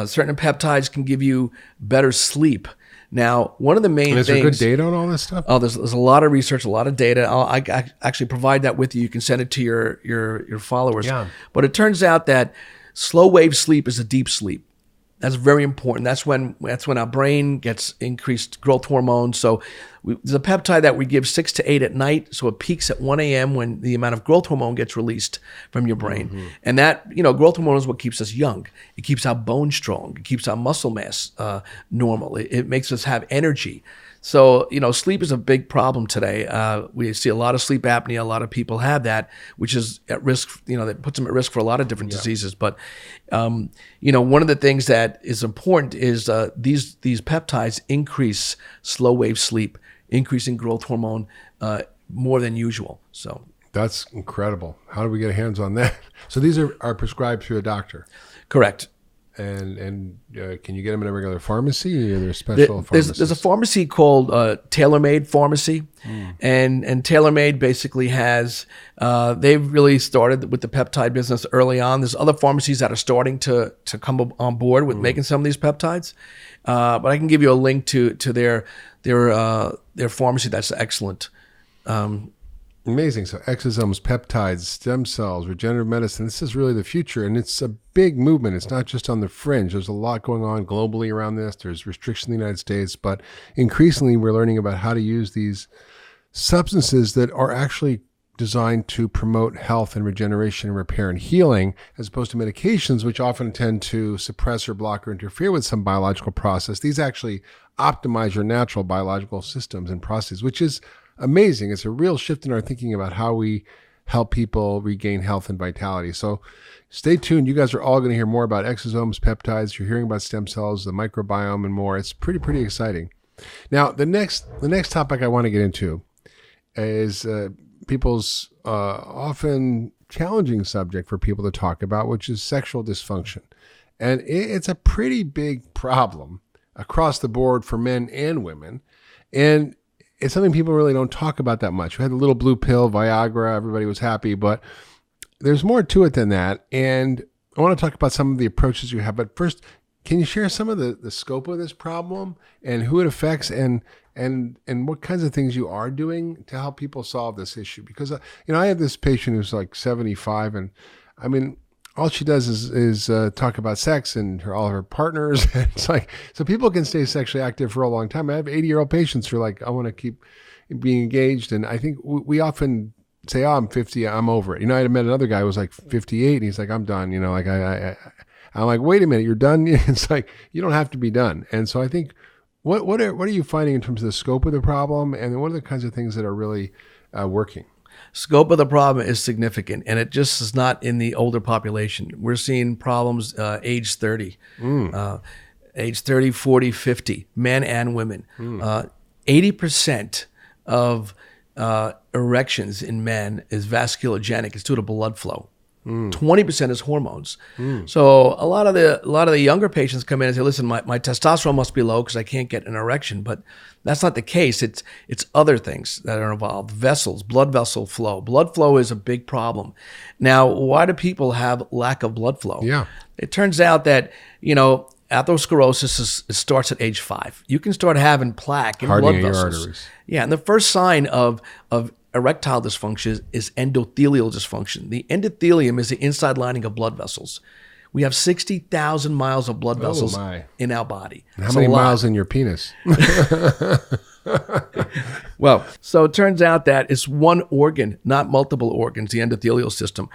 Certain peptides can give you better sleep. Now, one of the main things... Is there good data on all this stuff? Oh, there's a lot of research, a lot of data. I actually provide that with you. You can send it to your followers. Yeah. But it turns out that slow wave sleep is a deep sleep. That's very important. That's when our brain gets increased growth hormone. So there's a peptide that we give 6 to 8 at night. So it peaks at 1 a.m. when the amount of growth hormone gets released from your brain. And that, growth hormone is what keeps us young. It keeps our bones strong. It keeps our muscle mass normal. It makes us have energy. So, sleep is a big problem today. We see a lot of sleep apnea. A lot of people have that, which is at risk, that puts them at risk for a lot of different diseases. But, one of the things that is important is these peptides increase slow wave sleep, increasing growth hormone more than usual. So that's incredible. How do we get hands on that? So these are prescribed through a doctor? Correct. And can you get them in a regular pharmacy, or are there special pharmacies? There's a pharmacy called Tailormade Pharmacy, and Tailormade basically has they've really started with the peptide business early on. There's other pharmacies that are starting to come on board with making some of these peptides, but I can give you a link to their pharmacy. That's excellent. Amazing. So exosomes, peptides, stem cells, regenerative medicine. This is really the future, and it's a big movement. It's not just on the fringe. There's a lot going on globally around this. There's restriction in the United States, but increasingly we're learning about how to use these substances that are actually designed to promote health and regeneration and repair and healing, as opposed to medications, which often tend to suppress or block or interfere with some biological process. These actually optimize your natural biological systems and processes, which is amazing. It's a real shift in our thinking about how we help people regain health and vitality. So stay tuned. You guys are all going to hear more about exosomes, peptides. You're hearing about stem cells, the microbiome, and more. It's pretty exciting. Now, the next topic I want to get into is people's often challenging subject for people to talk about, which is sexual dysfunction. And it's a pretty big problem across the board for men and women. And it's something people really don't talk about that much. We had the little blue pill, Viagra, everybody was happy, but there's more to it than that. And I want to talk about some of the approaches you have. But first, can you share some of the scope of this problem and who it affects and what kinds of things you are doing to help people solve this issue? Because, I have this patient who's like 75, and I mean, all she does is talk about sex and all of her partners. It's like, so people can stay sexually active for a long time. I have 80-year-old patients who are like, I want to keep being engaged. And I think we often say, oh, I'm 50, I'm over it. I had met another guy who was like 58, and he's like, I'm done. I'm like, wait a minute, you're done? It's like, you don't have to be done. And so I think, what are you finding in terms of the scope of the problem, and what are the kinds of things that are really working? Scope of the problem is significant, and it just is not in the older population. We're seeing problems age 30, age 30, 40, 50, men and women. 80% of erections in men is vasculogenic. It's due to blood flow. 20% is hormones. So a lot of the younger patients come in and say, listen, my testosterone must be low because I can't get an erection. But that's not the case. It's other things that are involved. Vessels, blood vessel flow. Blood flow is a big problem. Now, why do people have lack of blood flow? Yeah. It turns out that, atherosclerosis starts at age 5. You can start having plaque and blood vessels. Your arteries. Yeah, and the first sign of erectile dysfunction is endothelial dysfunction. The endothelium is the inside lining of blood vessels. We have 60,000 miles of blood vessels in our body. And how many miles in your penis? Well, so it turns out that it's one organ, not multiple organs, the endothelial system.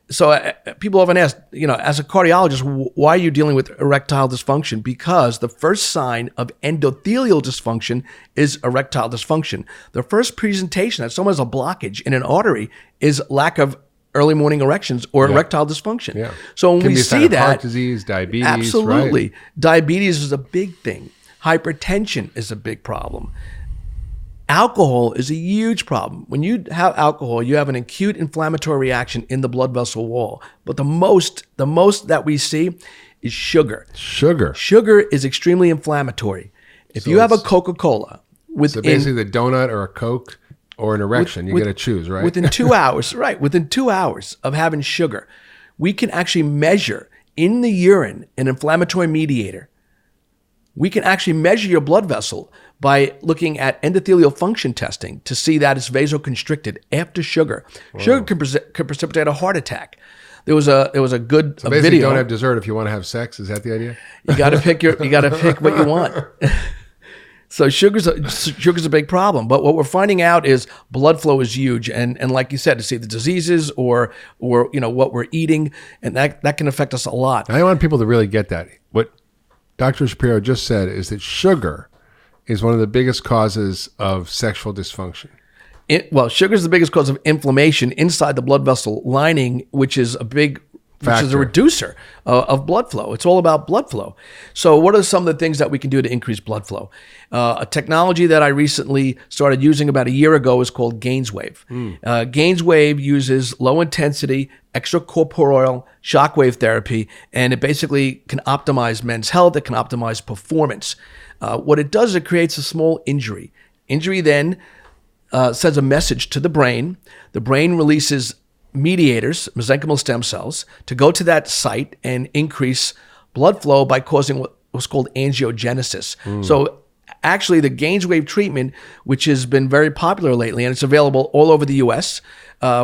So people often ask, as a cardiologist, why are you dealing with erectile dysfunction? Because the first sign of endothelial dysfunction is erectile dysfunction. The first presentation that someone has a blockage in an artery is lack of early morning erections or erectile dysfunction. Yeah. So when we see that, heart disease, diabetes, absolutely, right? Diabetes is a big thing. Hypertension is a big problem. Alcohol is a huge problem. When you have alcohol, you have an acute inflammatory reaction in the blood vessel wall. But the most that we see is sugar. Sugar is extremely inflammatory. If you have a Coca-Cola so basically the donut or a Coke or an erection, you got to choose, right? Within 2 hours, right? Within 2 hours of having sugar, we can actually measure in the urine an inflammatory mediator. We can actually measure your blood vessel by looking at endothelial function testing to see that it's vasoconstricted after sugar. Whoa. Sugar can precipitate a heart attack. There was a good basically video. Don't have dessert if you want to have sex. Is that the idea? You got to pick what you want. So sugar's a big problem. But what we're finding out is blood flow is huge, and like you said, to see the diseases or what we're eating, and that can affect us a lot. I want people to really get that. What Dr. Shapiro just said is that sugar is one of the biggest causes of sexual dysfunction. Sugar is the biggest cause of inflammation inside the blood vessel lining, which is a reducer of blood flow. It's all about blood flow. So what are some of the things that we can do to increase blood flow? A technology that I recently started using about a year ago is called GainsWave. GainsWave uses low-intensity extracorporeal shockwave therapy, and it basically can optimize men's health. It can optimize performance. What it does is it creates a small injury. Injury then sends a message to the brain. The brain releases mediators, mesenchymal stem cells, to go to that site and increase blood flow by causing what's called angiogenesis. So actually the GainsWave treatment, which has been very popular lately, and it's available all over the U.S.,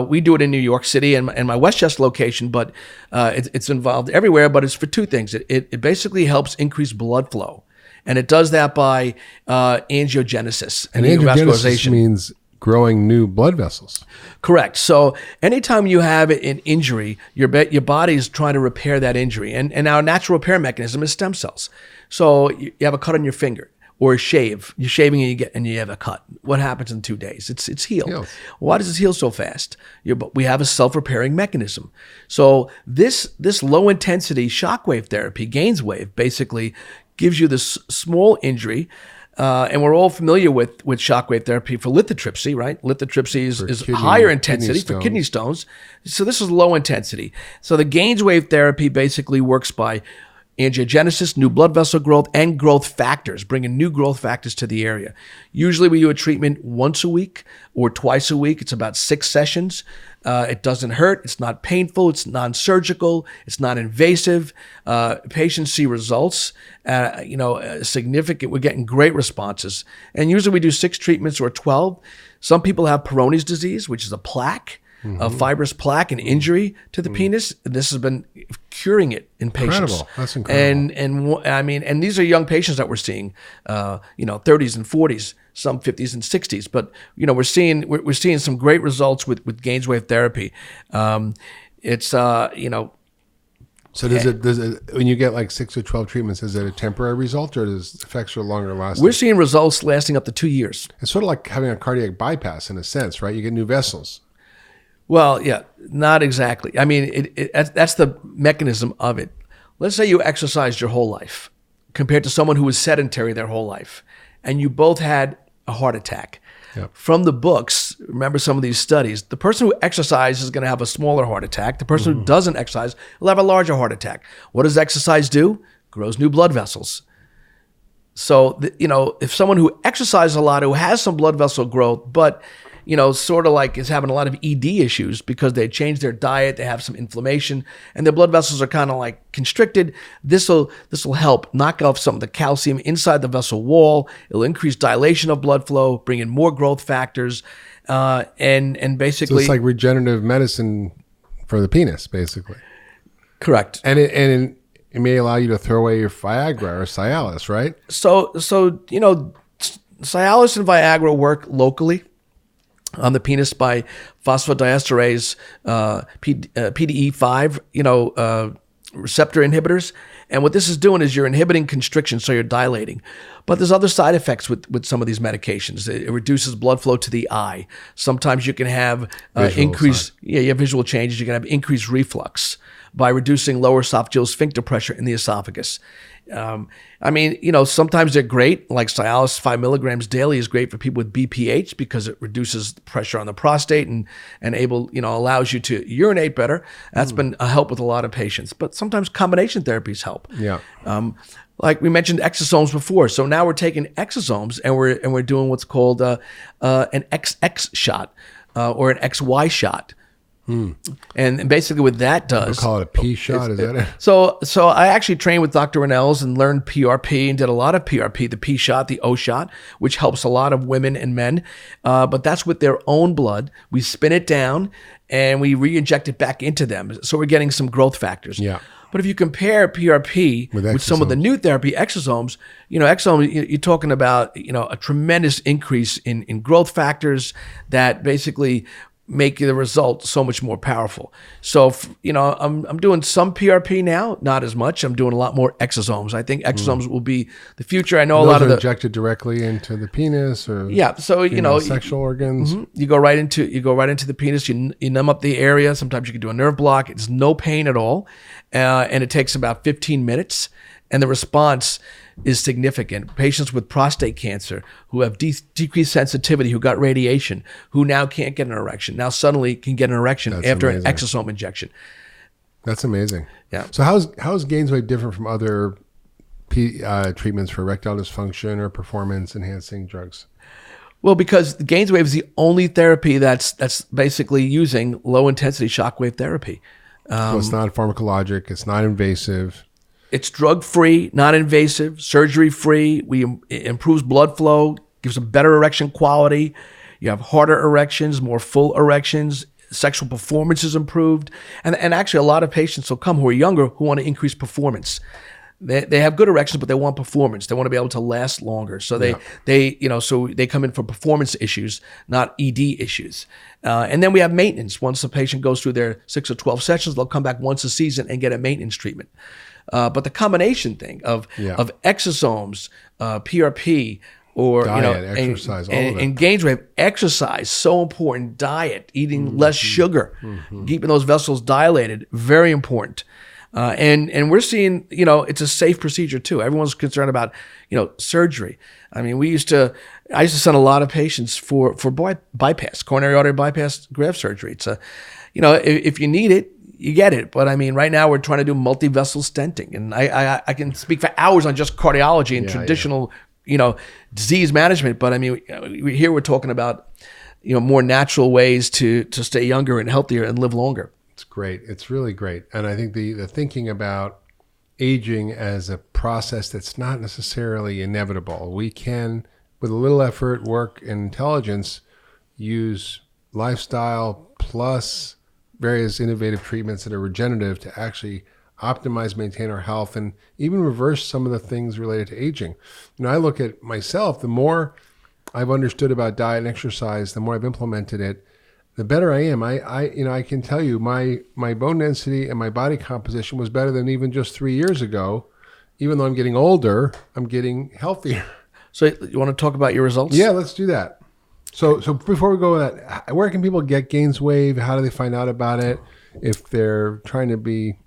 we do it in New York City and my Westchester location, but it's involved everywhere, but it's for two things. It basically helps increase blood flow. And it does that by angiogenesis and angiogenesis means growing new blood vessels. Correct. So anytime you have an injury, your body is trying to repair that injury. And our natural repair mechanism is stem cells. So you have a cut on your finger or a shave. You're shaving and you have a cut. What happens in 2 days? It's healed. Why does it heal so fast? We have a self-repairing mechanism. So this low-intensity shockwave therapy, GainsWave, basically gives you this small injury, and we're all familiar with shockwave therapy for lithotripsy, right? Lithotripsy is higher intensity for kidney stones. So this is low intensity. So the GainsWave therapy basically works by angiogenesis, new blood vessel growth, and growth factors, bringing new growth factors to the area. Usually we do a treatment once a week or twice a week. It's about 6 sessions. It doesn't hurt. It's not painful. It's non-surgical. It's not invasive. Patients see results, significant. We're getting great responses. And usually we do 6 treatments or 12. Some people have Peyronie's disease, which is a plaque. A fibrous plaque, an injury to the penis. And this has been curing it in patients. Incredible. That's incredible. And these are young patients that we're seeing, 30s and 40s, some 50s and 60s. But we're seeing some great results with GainsWave therapy. So does it when you get like 6 or 12 treatments, is it a temporary result or does effects are longer lasting? We're seeing results lasting up to 2 years. It's sort of like having a cardiac bypass in a sense, right? You get new vessels. Well, yeah, not exactly. I mean, that's the mechanism of it. Let's say you exercised your whole life compared to someone who was sedentary their whole life, and you both had a heart attack. Yep. From the books, remember some of these studies, the person who exercises is going to have a smaller heart attack. The person who doesn't exercise will have a larger heart attack. What does exercise do? Grows new blood vessels. So, if someone who exercises a lot, who has some blood vessel growth, but sort of like is having a lot of ED issues because they changed their diet, they have some inflammation, and their blood vessels are kind of like constricted. This will help knock off some of the calcium inside the vessel wall. It'll increase dilation of blood flow, bring in more growth factors, And So basically, it's like regenerative medicine for the penis, basically. correct. And it may allow you to throw away your Viagra or Cialis, right? So Cialis and Viagra work locally on the penis by phosphodiesterase PDE5, receptor inhibitors. And what this is doing is you're inhibiting constriction, so you're dilating. But there's other side effects with some of these medications. It reduces blood flow to the eye. Sometimes you can have increased, you have visual changes. You can have increased reflux by reducing lower esophageal sphincter pressure in the esophagus. Sometimes they're great, like Cialis 5 milligrams daily is great for people with BPH because it reduces the pressure on the prostate and allows you to urinate better. That's been a help with a lot of patients. But sometimes combination therapies help. Yeah. Like we mentioned exosomes before. So now we're taking exosomes and we're doing what's called an XX shot or an XY shot. And basically what that does... We'll call it a P shot, is that it? So I actually trained with Dr. Rennells and learned PRP and did a lot of PRP, the P shot, the O shot, which helps a lot of women and men. But that's with their own blood. We spin it down and we re-inject it back into them. So we're getting some growth factors. Yeah. But if you compare PRP with some of the new therapy, exosomes, you're talking about, a tremendous increase in growth factors that basically make the result so much more powerful. So, I'm doing some PRP now, not as much. I'm doing a lot more exosomes. I think exosomes will be the future. I know Those a lot of are injected directly into the penis or sexual organs. You go right into the penis. You numb up the area. Sometimes you can do a nerve block. It's no pain at all, and it takes about 15 minutes. And the response is significant. Patients with prostate cancer who have decreased sensitivity, who got radiation, who now can't get an erection, now suddenly can get an erection after an exosome injection. That's amazing. Yeah. So how's Gainswave different from other treatments for erectile dysfunction or performance-enhancing drugs? Well, because Gainswave is the only therapy that's basically using low-intensity shockwave therapy. So it's not pharmacologic. It's not invasive. It's drug-free, non-invasive, surgery-free. It improves blood flow, gives a better erection quality. You have harder erections, more full erections. Sexual performance is improved. And actually, a lot of patients will come who are younger who want to increase performance. They have good erections, but they want performance. They want to be able to last longer. So they come in for performance issues, not ED issues. And then we have maintenance. Once the patient goes through their 6 or 12 sessions, they'll come back once a season and get a maintenance treatment. But the combination thing of exosomes, PRP, or diet, exercise, all of it. And Gainswave, exercise, so important. Diet, eating less sugar, keeping those vessels dilated, very important. And we're seeing, it's a safe procedure too. Everyone's concerned about, surgery. I mean, I used to send a lot of patients for bypass, coronary artery bypass graft surgery. It's if you need it, you get it. But I mean, right now we're trying to do multi-vessel stenting, and I can speak for hours on just cardiology and traditional, disease management. But I mean, here we're talking about, more natural ways to stay younger and healthier and live longer. It's great. It's really great. And I think the thinking about aging as a process that's not necessarily inevitable. We can, with a little effort, work, and intelligence, use lifestyle plus various innovative treatments that are regenerative to actually optimize, maintain our health, and even reverse some of the things related to aging. I look at myself, the more I've understood about diet and exercise, the more I've implemented it, the better I am. I can tell you my bone density and my body composition was better than even just 3 years ago. Even though I'm getting older, I'm getting healthier. So you want to talk about your results? Yeah, let's do that. So before we go with that, where can people get Gainswave? How do they find out about it? If they're trying to be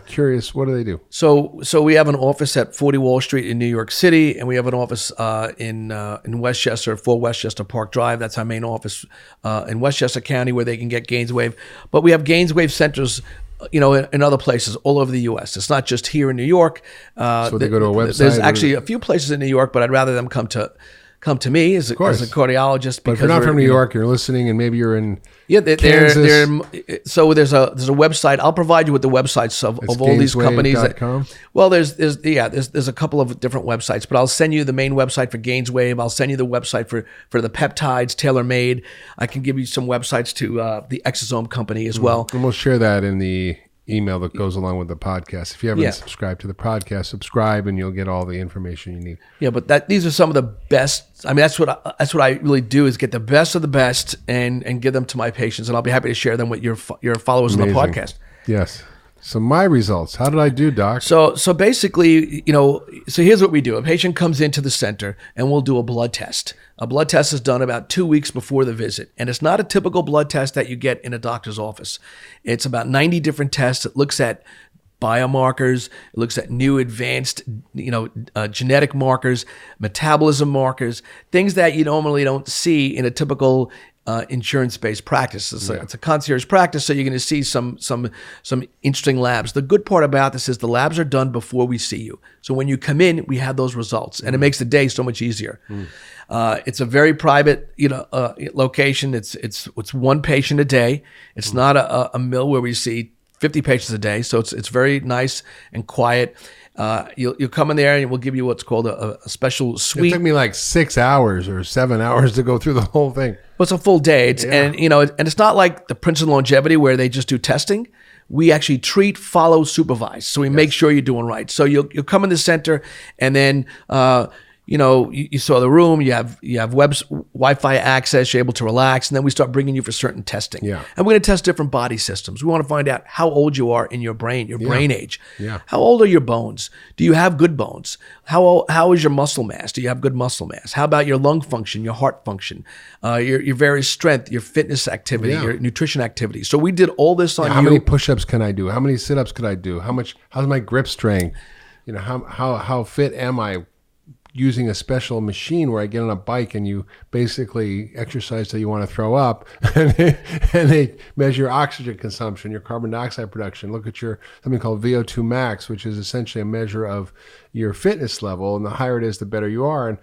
curious, what do they do? So we have an office at 40 Wall Street in New York City, and we have an office in Westchester, 4 Westchester Park Drive. That's our main office in Westchester County, where they can get Gainswave. But we have Gainswave centers, in other places all over the U.S. It's not just here in New York. So they go to a website. There's actually a few places in New York, but I'd rather them come to come to me as a cardiologist. But if you're not from New York, you're listening, and maybe you're in Kansas. So there's a website. I'll provide you with the websites of all these companies. Well, there's a couple of different websites, but I'll send you the main website for Gainswave. I'll send you the website for the peptides, Tailormade. I can give you some websites to the Exosome company as well. And we'll share that in the email that goes along with the podcast. If you haven't subscribed to the podcast, subscribe, and you'll get all the information you need. Yeah, but these are some of the best. I mean, that's what I really do, is get the best of the best and give them to my patients, and I'll be happy to share them with your followers on the podcast. Yes. So my results, how did I do, Doc? So basically, so here's what we do. A patient comes into the center and we'll do a blood test. A blood test is done about 2 weeks before the visit. And it's not a typical blood test that you get in a doctor's office. It's about 90 different tests. It looks at biomarkers. It looks at new advanced, genetic markers, metabolism markers, things that you normally don't see in a typical insurance-based practice. It's a concierge practice, so you're going to see some interesting labs. The good part about this is the labs are done before we see you. So when you come in, we have those results, and it makes the day so much easier. It's a very private, location. It's one patient a day. It's not a mill where we see 50 patients a day. So it's very nice and quiet. You'll come in there and we'll give you what's called a special suite. It took me like 6 hours or 7 hours to go through the whole thing. Well, it's a full day. And it's not like the Princeton Longevity where they just do testing. We actually treat, follow, supervise. So we make sure you're doing right. So you'll come in the center, and then you saw the room, you have Wi-Fi access, you're able to relax, and then we start bringing you for certain testing. Yeah. And we're going to test different body systems. We want to find out how old you are in your brain, your brain age. Yeah. How old are your bones? Do you have good bones? How is your muscle mass? Do you have good muscle mass? How about your lung function, your heart function, your various strength, your fitness activity, your nutrition activity? So we did all this on you. How many push-ups can I do? How many sit-ups could I do? How's my grip strength? How fit am I? Using a special machine where I get on a bike and you basically exercise till you want to throw up, and they measure oxygen consumption, your carbon dioxide production. Look at something called VO2 max, which is essentially a measure of your fitness level, and the higher it is, the better you are. And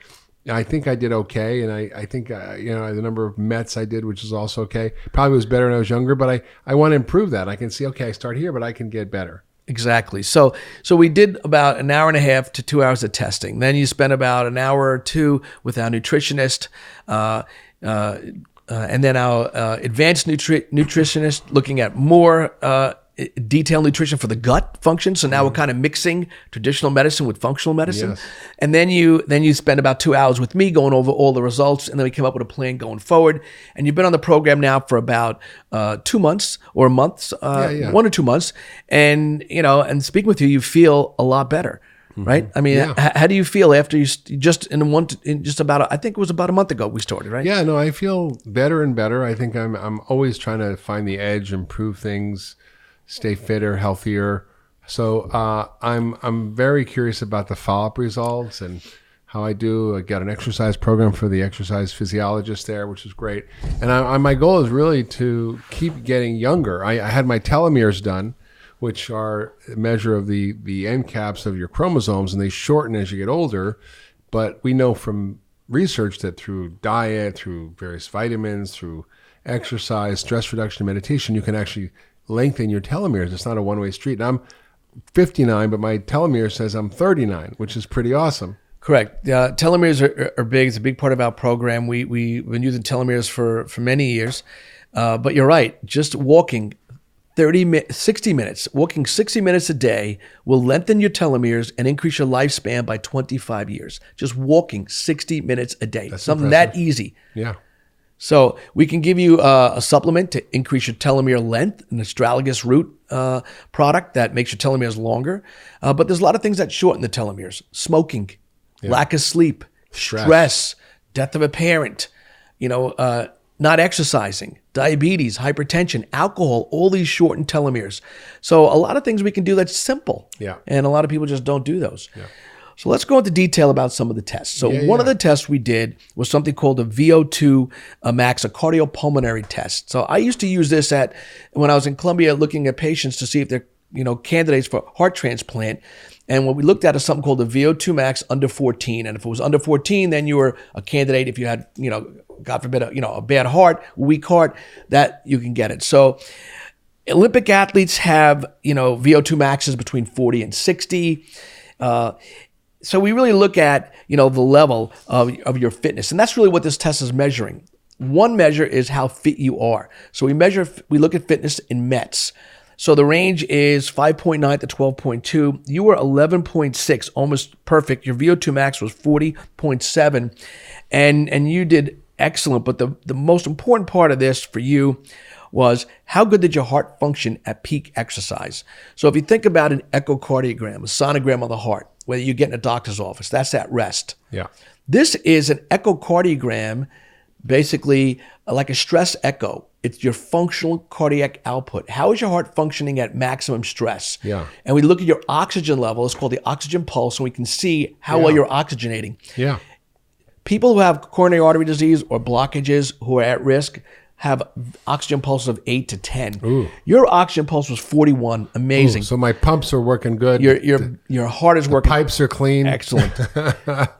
I think I did okay, and I think the number of METs I did, which is also okay. Probably was better when I was younger, but I want to improve that. I can see, okay, I start here, but I can get better. Exactly. So we did about an hour and a half to 2 hours of testing. Then you spent about an hour or two with our nutritionist, and then our advanced nutritionist looking at more detailed nutrition for the gut function. So now we're kind of mixing traditional medicine with functional medicine. Yes. And then you spend about 2 hours with me going over all the results, and then we came up with a plan going forward. And you've been on the program now for about 2 months or a month, 1 or 2 months. And and speaking with you, you feel a lot better. Right? I mean, how do you feel after I think it was about a month ago we started, right? Yeah, no, I feel better and better. I think I'm always trying to find the edge, improve things, stay fitter, healthier. So I'm very curious about the follow-up results and how I do. I got an exercise program for the exercise physiologist there, which is great. And my goal is really to keep getting younger. I had my telomeres done, which are a measure of the end caps of your chromosomes, and they shorten as you get older. But we know from research that through diet, through various vitamins, through exercise, stress reduction, meditation, you can actually lengthen your telomeres. It's not a one-way street. And I'm 59, but my telomere says I'm 39, which is pretty awesome. Correct. Telomeres are big. It's a big part of our program. We've been using telomeres for many years. But you're right. Just walking 60 minutes, walking 60 minutes a day will lengthen your telomeres and increase your lifespan by 25 years. Just walking 60 minutes a day. That's something impressive. That easy. Yeah. So we can give you a supplement to increase your telomere length, an astragalus root product that makes your telomeres longer. But there's a lot of things that shorten the telomeres. Smoking, lack of sleep, stress, death of a parent, not exercising, diabetes, hypertension, alcohol, all these shorten telomeres. So a lot of things we can do that's simple. Yeah. And a lot of people just don't do those. Yeah. So let's go into detail about some of the tests. So one of the tests we did was something called a VO2 max, a cardiopulmonary test. So I used to use this when I was in Columbia looking at patients to see if their candidates for heart transplant. And what we looked at is something called the VO2 max under 14. And if it was under 14, then you were a candidate. If you had, God forbid, a bad heart, weak heart, that you can get it. So Olympic athletes have, VO2 maxes between 40 and 60. So we really look at, the level of your fitness. And that's really what this test is measuring. One measure is how fit you are. So we look at fitness in METs. So the range is 5.9 to 12.2. You were 11.6, almost perfect. Your VO2 max was 40.7, and you did excellent. But the most important part of this for you was how good did your heart function at peak exercise? So if you think about an echocardiogram, a sonogram of the heart, whether you get in a doctor's office, that's at rest. Yeah. This is an echocardiogram, basically like a stress echo. It's your functional cardiac output. How is your heart functioning at maximum stress? Yeah. And we look at your oxygen level. It's called the oxygen pulse, and we can see how well you're oxygenating. Yeah. People who have coronary artery disease or blockages who are at risk have oxygen pulses of 8 to 10. Ooh. Your oxygen pulse was 41. Amazing. Ooh, so my pumps are working good. Your heart is working. Pipes are clean. Excellent.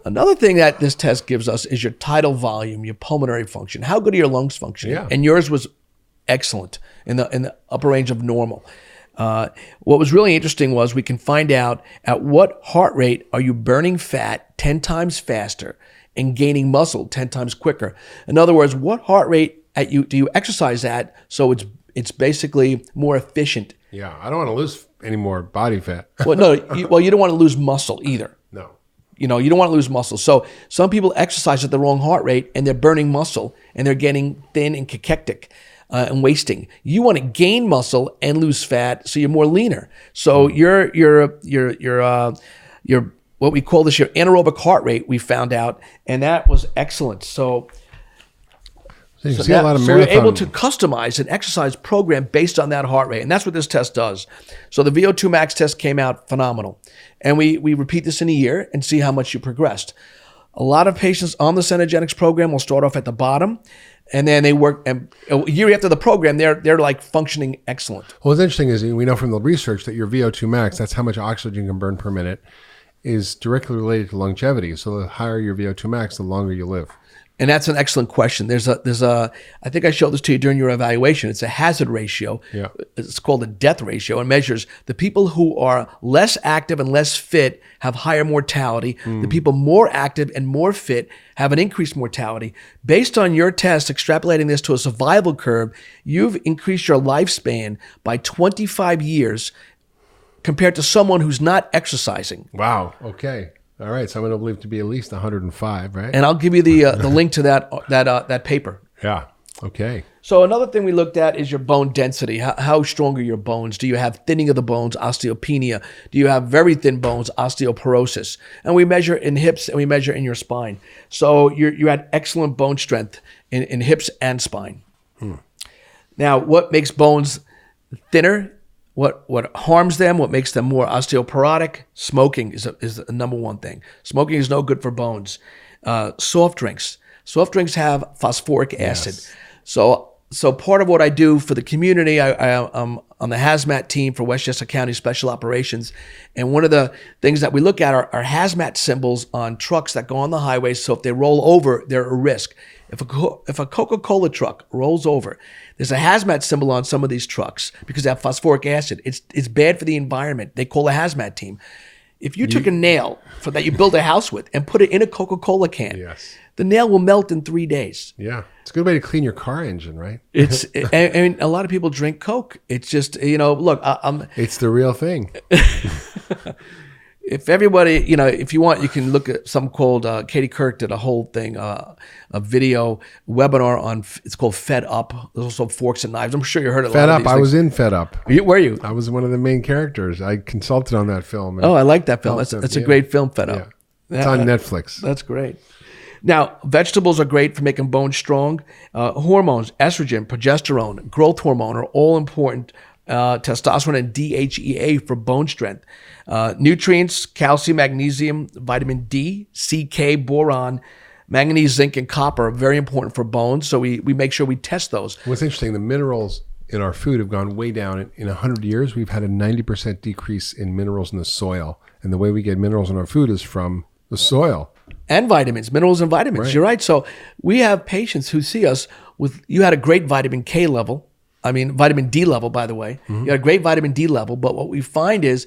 Another thing that this test gives us is your tidal volume, your pulmonary function. How good are your lungs functioning? Yeah. And yours was excellent in the upper range of normal. What was really interesting was we can find out at what heart rate are you burning fat 10 times faster and gaining muscle 10 times quicker. In other words, what heart rate do you exercise at so it's basically more efficient? Yeah, I don't want to lose any more body fat. Well, no, you don't want to lose muscle either. No. You don't want to lose muscle. So some people exercise at the wrong heart rate and they're burning muscle and they're getting thin and cachectic and wasting. You want to gain muscle and lose fat so you're more leaner. So your what we call this your anaerobic heart rate we found out, and that was excellent. So you see a lot of so marathon. we're able to customize an exercise program based on that heart rate, and that's what this test does. So the VO2 max test came out phenomenal, and we repeat this in a year and see how much you progressed. A lot of patients on the Cenegenics program will start off at the bottom, and then they work. And a year after the program, they're like functioning excellent. Well, what's interesting is we know from the research that your VO2 max, that's how much oxygen you can burn per minute, is directly related to longevity. So the higher your VO2 max, the longer you live. And that's an excellent question. There's a I think I showed this to you during your evaluation. It's a hazard ratio. Yeah. It's called the death ratio, and measures the people who are less active and less fit have higher mortality. The people more active and more fit have an increased mortality. Based on your test, extrapolating this to a survival curve, you've increased your lifespan by 25 years compared to someone who's not exercising. Wow. Okay. All right, so I'm going to believe to be at least 105, right? And I'll give you the link to that paper. Yeah. Okay. So another thing we looked at is your bone density. How strong are your bones? Do you have thinning of the bones, osteopenia? Do you have very thin bones, osteoporosis? And we measure in hips and we measure in your spine. So you had excellent bone strength in hips and spine. Now, what makes bones thinner? What harms them, what makes them more osteoporotic? Smoking is the number one thing. Smoking is no good for bones. Soft drinks. Soft drinks have phosphoric acid. Yes. So part of what I do for the community, I'm on the hazmat team for Westchester County Special Operations. And one of the things that we look at are hazmat symbols on trucks that go on the highway. So if they roll over, they're a risk. If a Coca-Cola truck rolls over, there's a hazmat symbol on some of these trucks because they have phosphoric acid. It's bad for the environment. They call a hazmat team. If you took a nail that you built a house with and put it in a Coca-Cola can, yes, the nail will melt in 3 days. Yeah. It's a good way to clean your car engine, right? And a lot of people drink Coke. It's just, look, it's the real thing. If everybody, if you want, you can look at something called, Katie Kirk did a whole thing, a video webinar on, it's called Fed Up. There's also Forks and Knives. I'm sure you heard it. Fed Up. I was in Fed Up. Were you? I was one of the main characters. I consulted on that film. Oh, I like that film. That's a great film, Fed Up. Yeah. It's on Netflix. That's great. Now, vegetables are great for making bones strong. Hormones, estrogen, progesterone, growth hormone are all important. Testosterone and DHEA for bone strength. Nutrients, calcium, magnesium, vitamin D, CK, boron, manganese, zinc, and copper are very important for bones. So we make sure we test those. What's interesting, the minerals in our food have gone way down. In 100 years, we've had a 90% decrease in minerals in the soil. And the way we get minerals in our food is from the soil. And vitamins, minerals and vitamins. Right. You're right. So we have patients who see us with, you had a great vitamin K level. I mean, vitamin D level, by the way. You had a great vitamin D level. But what we find is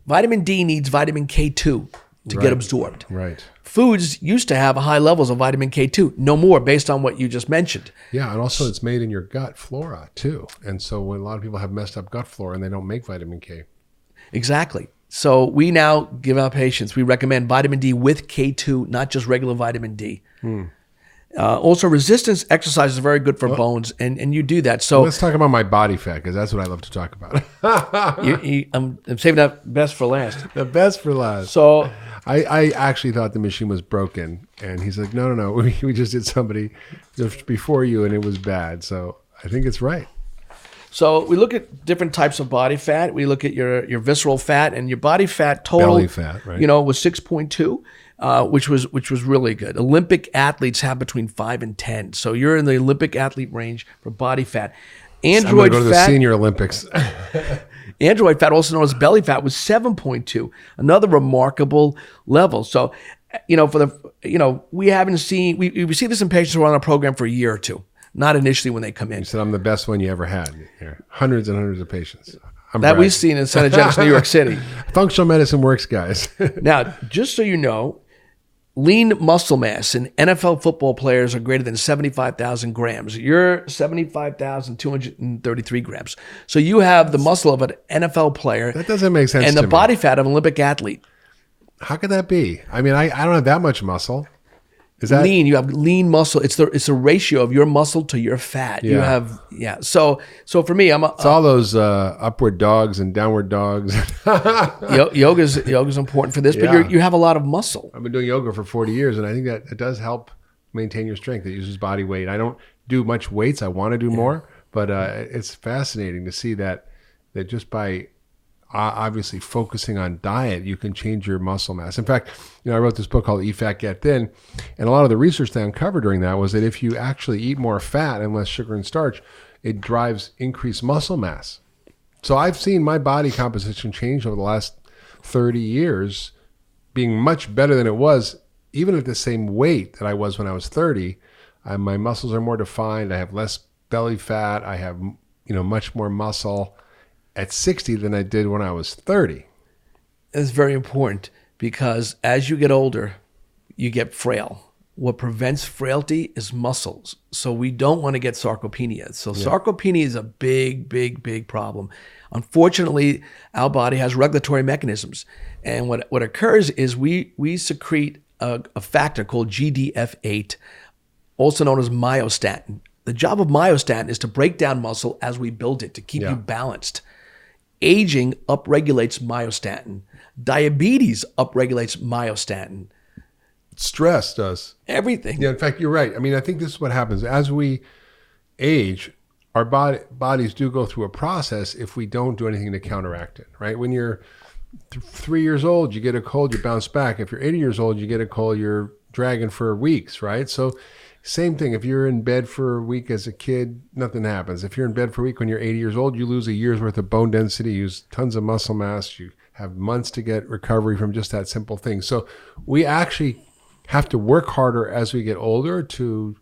vitamin D needs vitamin K2 to get absorbed. Right. Foods used to have high levels of vitamin K2. No more, based on what you just mentioned. Yeah, and also it's made in your gut flora too. And so when a lot of people have messed up gut flora and they don't make vitamin K. Exactly. So we now give our patients, we recommend vitamin D with K2, not just regular vitamin D. Also, resistance exercise is very good for bones, and you do that. So let's talk about my body fat, because that's what I love to talk about. I'm saving that best for last. The best for last. So I actually thought the machine was broken, and he's like, no, we just did somebody just before you, and it was bad. So I think it's right. So we look at different types of body fat. We look at your visceral fat, and your body fat total, belly fat, right? Was 6.2, which was really good. Olympic athletes have between 5 and 10. So you're in the Olympic athlete range for body fat. I'm going to go to the Senior Olympics. Android fat, also known as belly fat, was 7.2, another remarkable level. So, we haven't seen, we see this in patients who are on our program for a year or two. Not initially when they come in. You said I'm the best one you ever had. Here, hundreds and hundreds of patients. That we've seen in Cenegenics New York City. Functional medicine works, guys. Now, just so you know, lean muscle mass in NFL football players are greater than 75,000 grams. You're 75,233 grams. So you have the muscle of an NFL player. That doesn't make sense. And the body fat of an Olympic athlete. How could that be? I mean, I don't have that much muscle. Is that lean? You have lean muscle. It's a ratio of your muscle to your fat. Yeah. You have So for me, it's all those upward dogs and downward dogs. Yoga's important for this, but you have a lot of muscle. I've been doing yoga for 40 years, and I think that it does help maintain your strength. It uses body weight. I don't do much weights. I want to do more, but it's fascinating to see that just by obviously focusing on diet, you can change your muscle mass. In fact, I wrote this book called Eat Fat, Get Thin, and a lot of the research they uncovered during that was that if you actually eat more fat and less sugar and starch, it drives increased muscle mass. So I've seen my body composition change over the last 30 years, being much better than it was, even at the same weight that I was when I was 30. My muscles are more defined. I have less belly fat. I have much more muscle at 60 than I did when I was 30. It's very important because as you get older, you get frail. What prevents frailty is muscles. So we don't want to get sarcopenia. So sarcopenia is a big, big, big problem. Unfortunately, our body has regulatory mechanisms. And what occurs is we secrete a factor called GDF8, also known as myostatin. The job of myostatin is to break down muscle as we build it, to keep you balanced. Aging upregulates myostatin. Diabetes upregulates myostatin. Stress does. Everything. Yeah, in fact, you're right. I mean, I think this is what happens. As we age, our bodies do go through a process if we don't do anything to counteract it, right? When you're 3 years old, you get a cold, you bounce back. If you're 80 years old, you get a cold, you're dragging for weeks, right? So same thing. If you're in bed for a week as a kid, nothing happens. If you're in bed for a week when you're 80 years old, you lose a year's worth of bone density, you use tons of muscle mass, you have months to get recovery from just that simple thing. So we actually have to work harder as we get older to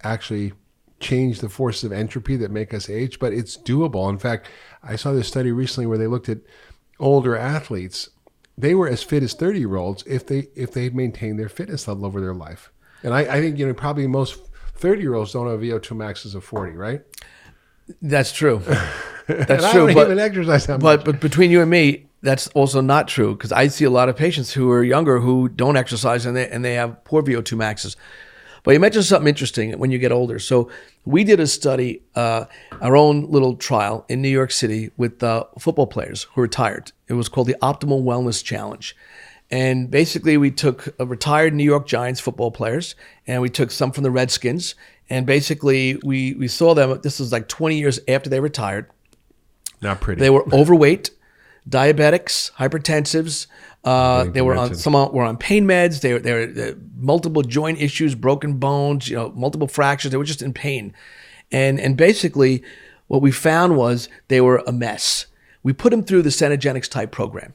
actually change the forces of entropy that make us age, but it's doable. In fact, I saw this study recently where they looked at older athletes. They were as fit as 30-year-olds if they maintained their fitness level over their life. And I think probably most 30-year-olds don't have VO2 maxes of 40, right? That's true. That's and true. I don't even exercise that much. But between you and me, that's also not true because I see a lot of patients who are younger who don't exercise and they have poor VO2 maxes. But you mentioned something interesting when you get older. So we did a study, our own little trial in New York City with football players who retired. It was called the Optimal Wellness Challenge. And basically we took retired New York Giants football players and we took some from the Redskins. And basically we saw them, this was like 20 years after they retired. Not pretty. They were overweight, diabetics, hypertensives. They were on were on pain meds. They were multiple joint issues, broken bones, multiple fractures. They were just in pain, and basically, what we found was they were a mess. We put them through the Cenegenics type program,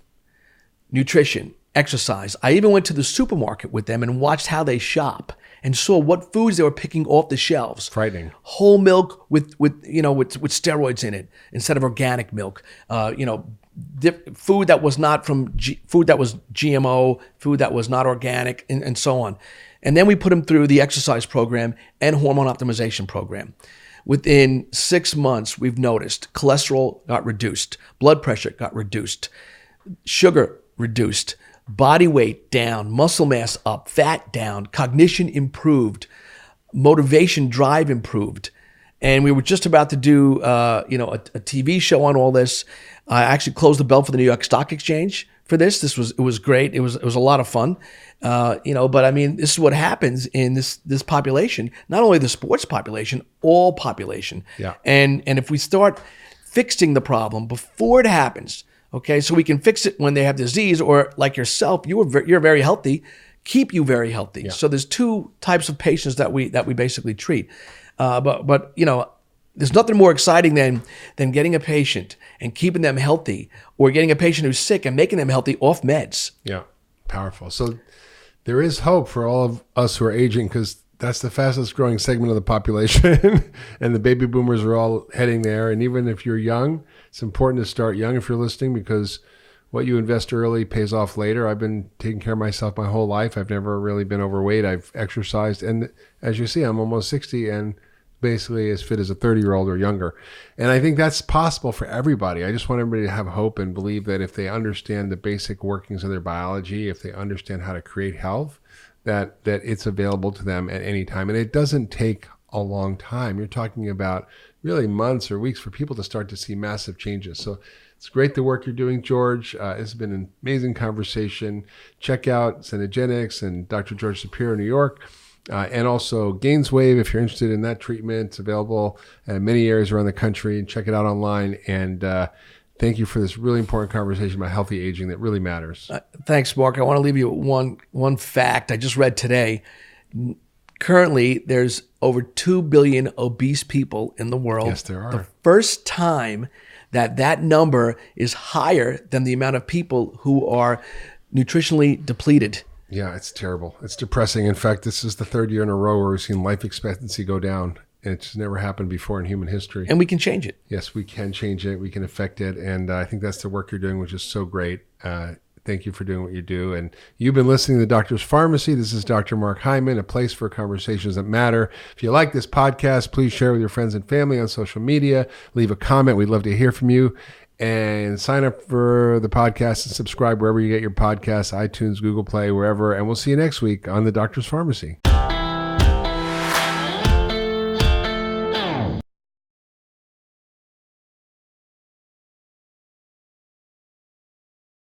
nutrition, exercise. I even went to the supermarket with them and watched how they shop and saw what foods they were picking off the shelves. Frightening. Whole milk with steroids in it instead of organic milk. Food that was not food that was GMO, food that was not organic, and so on. And then we put them through the exercise program and hormone optimization program. Within 6 months, we've noticed cholesterol got reduced, blood pressure got reduced, sugar reduced, body weight down, muscle mass up, fat down, cognition improved, motivation, drive improved. And we were just about to do a TV show on all this. I actually closed the bell for the New York Stock Exchange for this. It was great. It was a lot of fun. But I mean, this is what happens in this population, not only the sports population, all population. Yeah. And if we start fixing the problem before it happens, okay, so we can fix it when they have disease, or like yourself, you're very healthy, keep you very healthy. Yeah. So there's two types of patients that we basically treat. But there's nothing more exciting than getting a patient and keeping them healthy, or getting a patient who's sick and making them healthy off meds. Yeah, powerful. So there is hope for all of us who are aging, because that's the fastest growing segment of the population and the baby boomers are all heading there. And even if you're young, it's important to start young if you're listening, because what you invest early pays off later. I've been taking care of myself my whole life. I've never really been overweight. I've exercised. And as you see, I'm almost 60 and basically as fit as a 30-year-old or younger. And I think that's possible for everybody. I just want everybody to have hope and believe that if they understand the basic workings of their biology, if they understand how to create health, that it's available to them at any time. And it doesn't take a long time. You're talking about really months or weeks for people to start to see massive changes. So it's great the work you're doing, George. It's been an amazing conversation. Check out Cenegenics and Dr. George Shapiro, New York. And also Gainswave, if you're interested in that treatment. It's available in many areas around the country. Check it out online. And thank you for this really important conversation about healthy aging that really matters. Thanks, Mark. I want to leave you one fact I just read today. Currently, there's over 2 billion obese people in the world. Yes, there are. The first time that number is higher than the amount of people who are nutritionally depleted. Yeah, it's terrible. It's depressing. In fact, this is the third year in a row where we've seen life expectancy go down. And it's never happened before in human history. And we can change it. Yes, we can change it. We can affect it. And I think that's the work you're doing, which is so great. Thank you for doing what you do. And you've been listening to the Doctor's Pharmacy. This is Dr. Mark Hyman, a place for conversations that matter. If you like this podcast, please share it with your friends and family on social media. Leave a comment. We'd love to hear from you. And sign up for the podcast and subscribe wherever you get your podcasts, iTunes, Google Play, wherever. And we'll see you next week on the Doctor's Pharmacy.